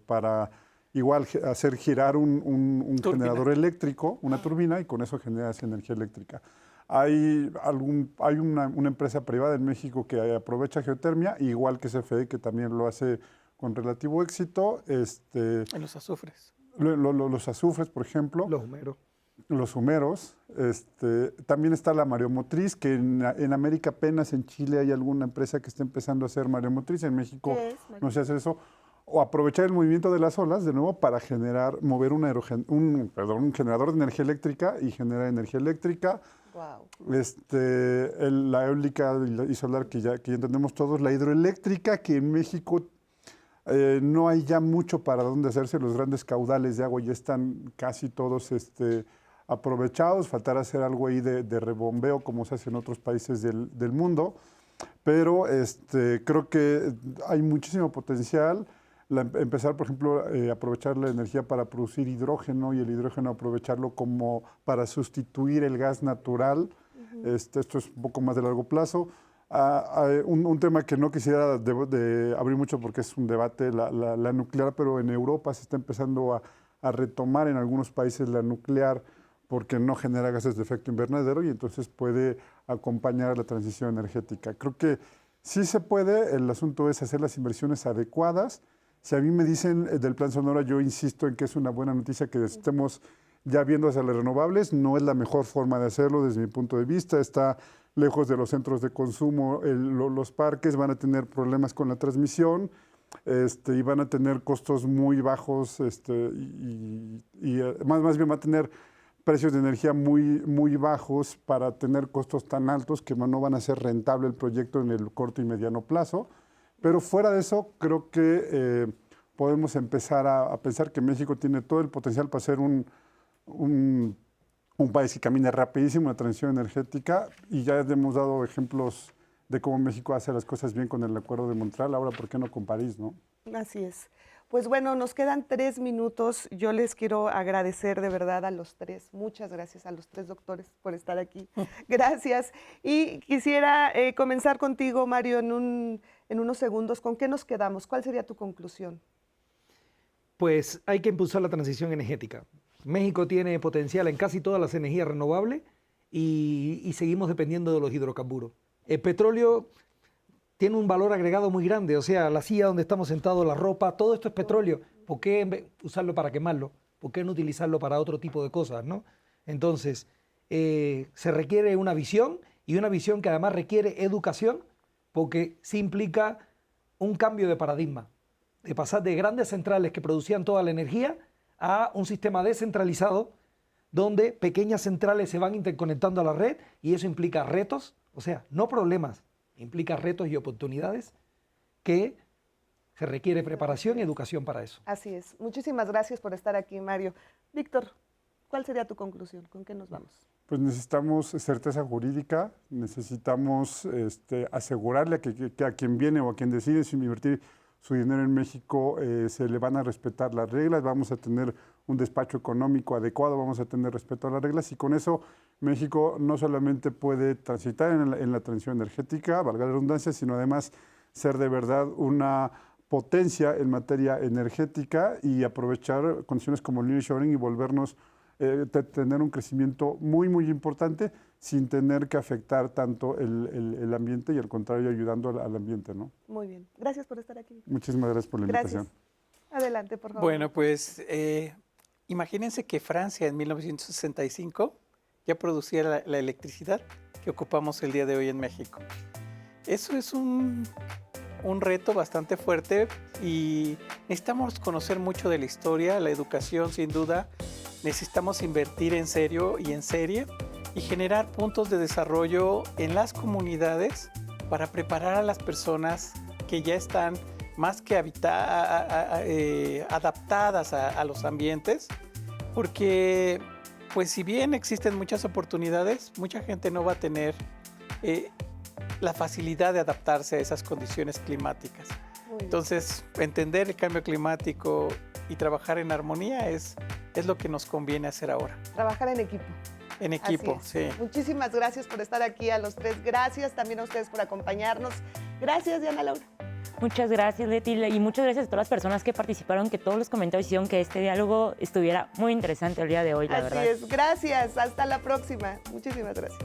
para igual hacer girar un generador eléctrico, una turbina, y con eso generas energía eléctrica. Hay una empresa privada en México que aprovecha geotermia, igual que CFE, que también lo hace con relativo éxito. En los azufres. Los azufres, por ejemplo. Los humeros. También está la mareomotriz, que en América apenas en Chile hay alguna empresa que está empezando a hacer mareomotriz. En México no se hace eso. O aprovechar el movimiento de las olas, de nuevo, para mover un generador de energía eléctrica y generar energía eléctrica. Wow. La eólica y solar que ya entendemos todos. La hidroeléctrica, que en México no hay ya mucho para dónde hacerse. Los grandes caudales de agua ya están casi todos aprovechados. Faltará hacer algo ahí de rebombeo, como se hace en otros países del mundo. Pero creo que hay muchísimo potencial. Empezar, por ejemplo, aprovechar la energía para producir hidrógeno, y el hidrógeno aprovecharlo como para sustituir el gas natural. Esto es un poco más de largo plazo. Un tema que no quisiera abrir mucho porque es un debate, la nuclear, pero en Europa se está empezando a retomar en algunos países la nuclear porque no genera gases de efecto invernadero y entonces puede acompañar la transición energética. Creo que sí se puede, el asunto es hacer las inversiones adecuadas. Si a mí me dicen del Plan Sonora, yo insisto en que es una buena noticia que estemos ya viendo hacia las renovables. No es la mejor forma de hacerlo desde mi punto de vista. Está lejos de los centros de consumo. Los parques van a tener problemas con la transmisión y van a tener costos muy bajos más bien va a tener precios de energía muy, muy bajos para tener costos tan altos que no van a ser rentable el proyecto en el corto y mediano plazo. Pero fuera de eso, creo que podemos empezar a pensar que México tiene todo el potencial para ser un país que camine rapidísimo en la transición energética, y ya hemos dado ejemplos de cómo México hace las cosas bien con el Acuerdo de Montreal. Ahora, ¿por qué no con París, no? Así es. Pues bueno, nos quedan 3 minutos. Yo les quiero agradecer de verdad a los 3. Muchas gracias a los 3 doctores por estar aquí. Gracias. Y quisiera comenzar contigo, Mario, en unos segundos. ¿Con qué nos quedamos? ¿Cuál sería tu conclusión? Pues hay que impulsar la transición energética. México tiene potencial en casi todas las energías renovables y seguimos dependiendo de los hidrocarburos. El petróleo tiene un valor agregado muy grande, o sea, la silla donde estamos sentados, la ropa, todo esto es petróleo. ¿Por qué usarlo para quemarlo? ¿Por qué no utilizarlo para otro tipo de cosas, no? Entonces, se requiere una visión, y una visión que además requiere educación, porque sí implica un cambio de paradigma, de pasar de grandes centrales que producían toda la energía a un sistema descentralizado donde pequeñas centrales se van interconectando a la red, y eso implica retos, o sea, no problemas, implica retos y oportunidades que se requiere preparación y educación para eso. Así es. Muchísimas gracias por estar aquí, Mario. Víctor, ¿cuál sería tu conclusión? ¿Con qué nos vamos? Pues necesitamos certeza jurídica, necesitamos asegurarle a quien viene o a quien decide invertir su dinero en México, se le van a respetar las reglas, vamos a tener un despacho económico adecuado, vamos a tener respeto a las reglas, y con eso México no solamente puede transitar en la transición energética, valga la redundancia, sino además ser de verdad una potencia en materia energética y aprovechar condiciones como el nearshoring y volvernos tener un crecimiento muy, muy importante sin tener que afectar tanto el ambiente y al contrario ayudando al ambiente, ¿no? Muy bien. Gracias por estar aquí. Muchísimas gracias por la invitación. Adelante, por favor. Bueno, pues imagínense que Francia en 1965 ya producía la electricidad que ocupamos el día de hoy en México. Eso es un reto bastante fuerte y necesitamos conocer mucho de la historia, la educación sin duda. Necesitamos invertir en serio y en serie y generar puntos de desarrollo en las comunidades para preparar a las personas que ya están más que adaptadas a los ambientes, porque pues si bien existen muchas oportunidades, mucha gente no va a tener la facilidad de adaptarse a esas condiciones climáticas. Entonces, entender el cambio climático y trabajar en armonía es lo que nos conviene hacer ahora. Trabajar en equipo. En equipo, sí. Muchísimas gracias por estar aquí a los tres. Gracias también a ustedes por acompañarnos. Gracias, Diana Laura. Muchas gracias, Leti, y muchas gracias a todas las personas que participaron, que todos los comentarios hicieron que este diálogo estuviera muy interesante el día de hoy, la verdad. Así es, gracias. Hasta la próxima. Muchísimas gracias.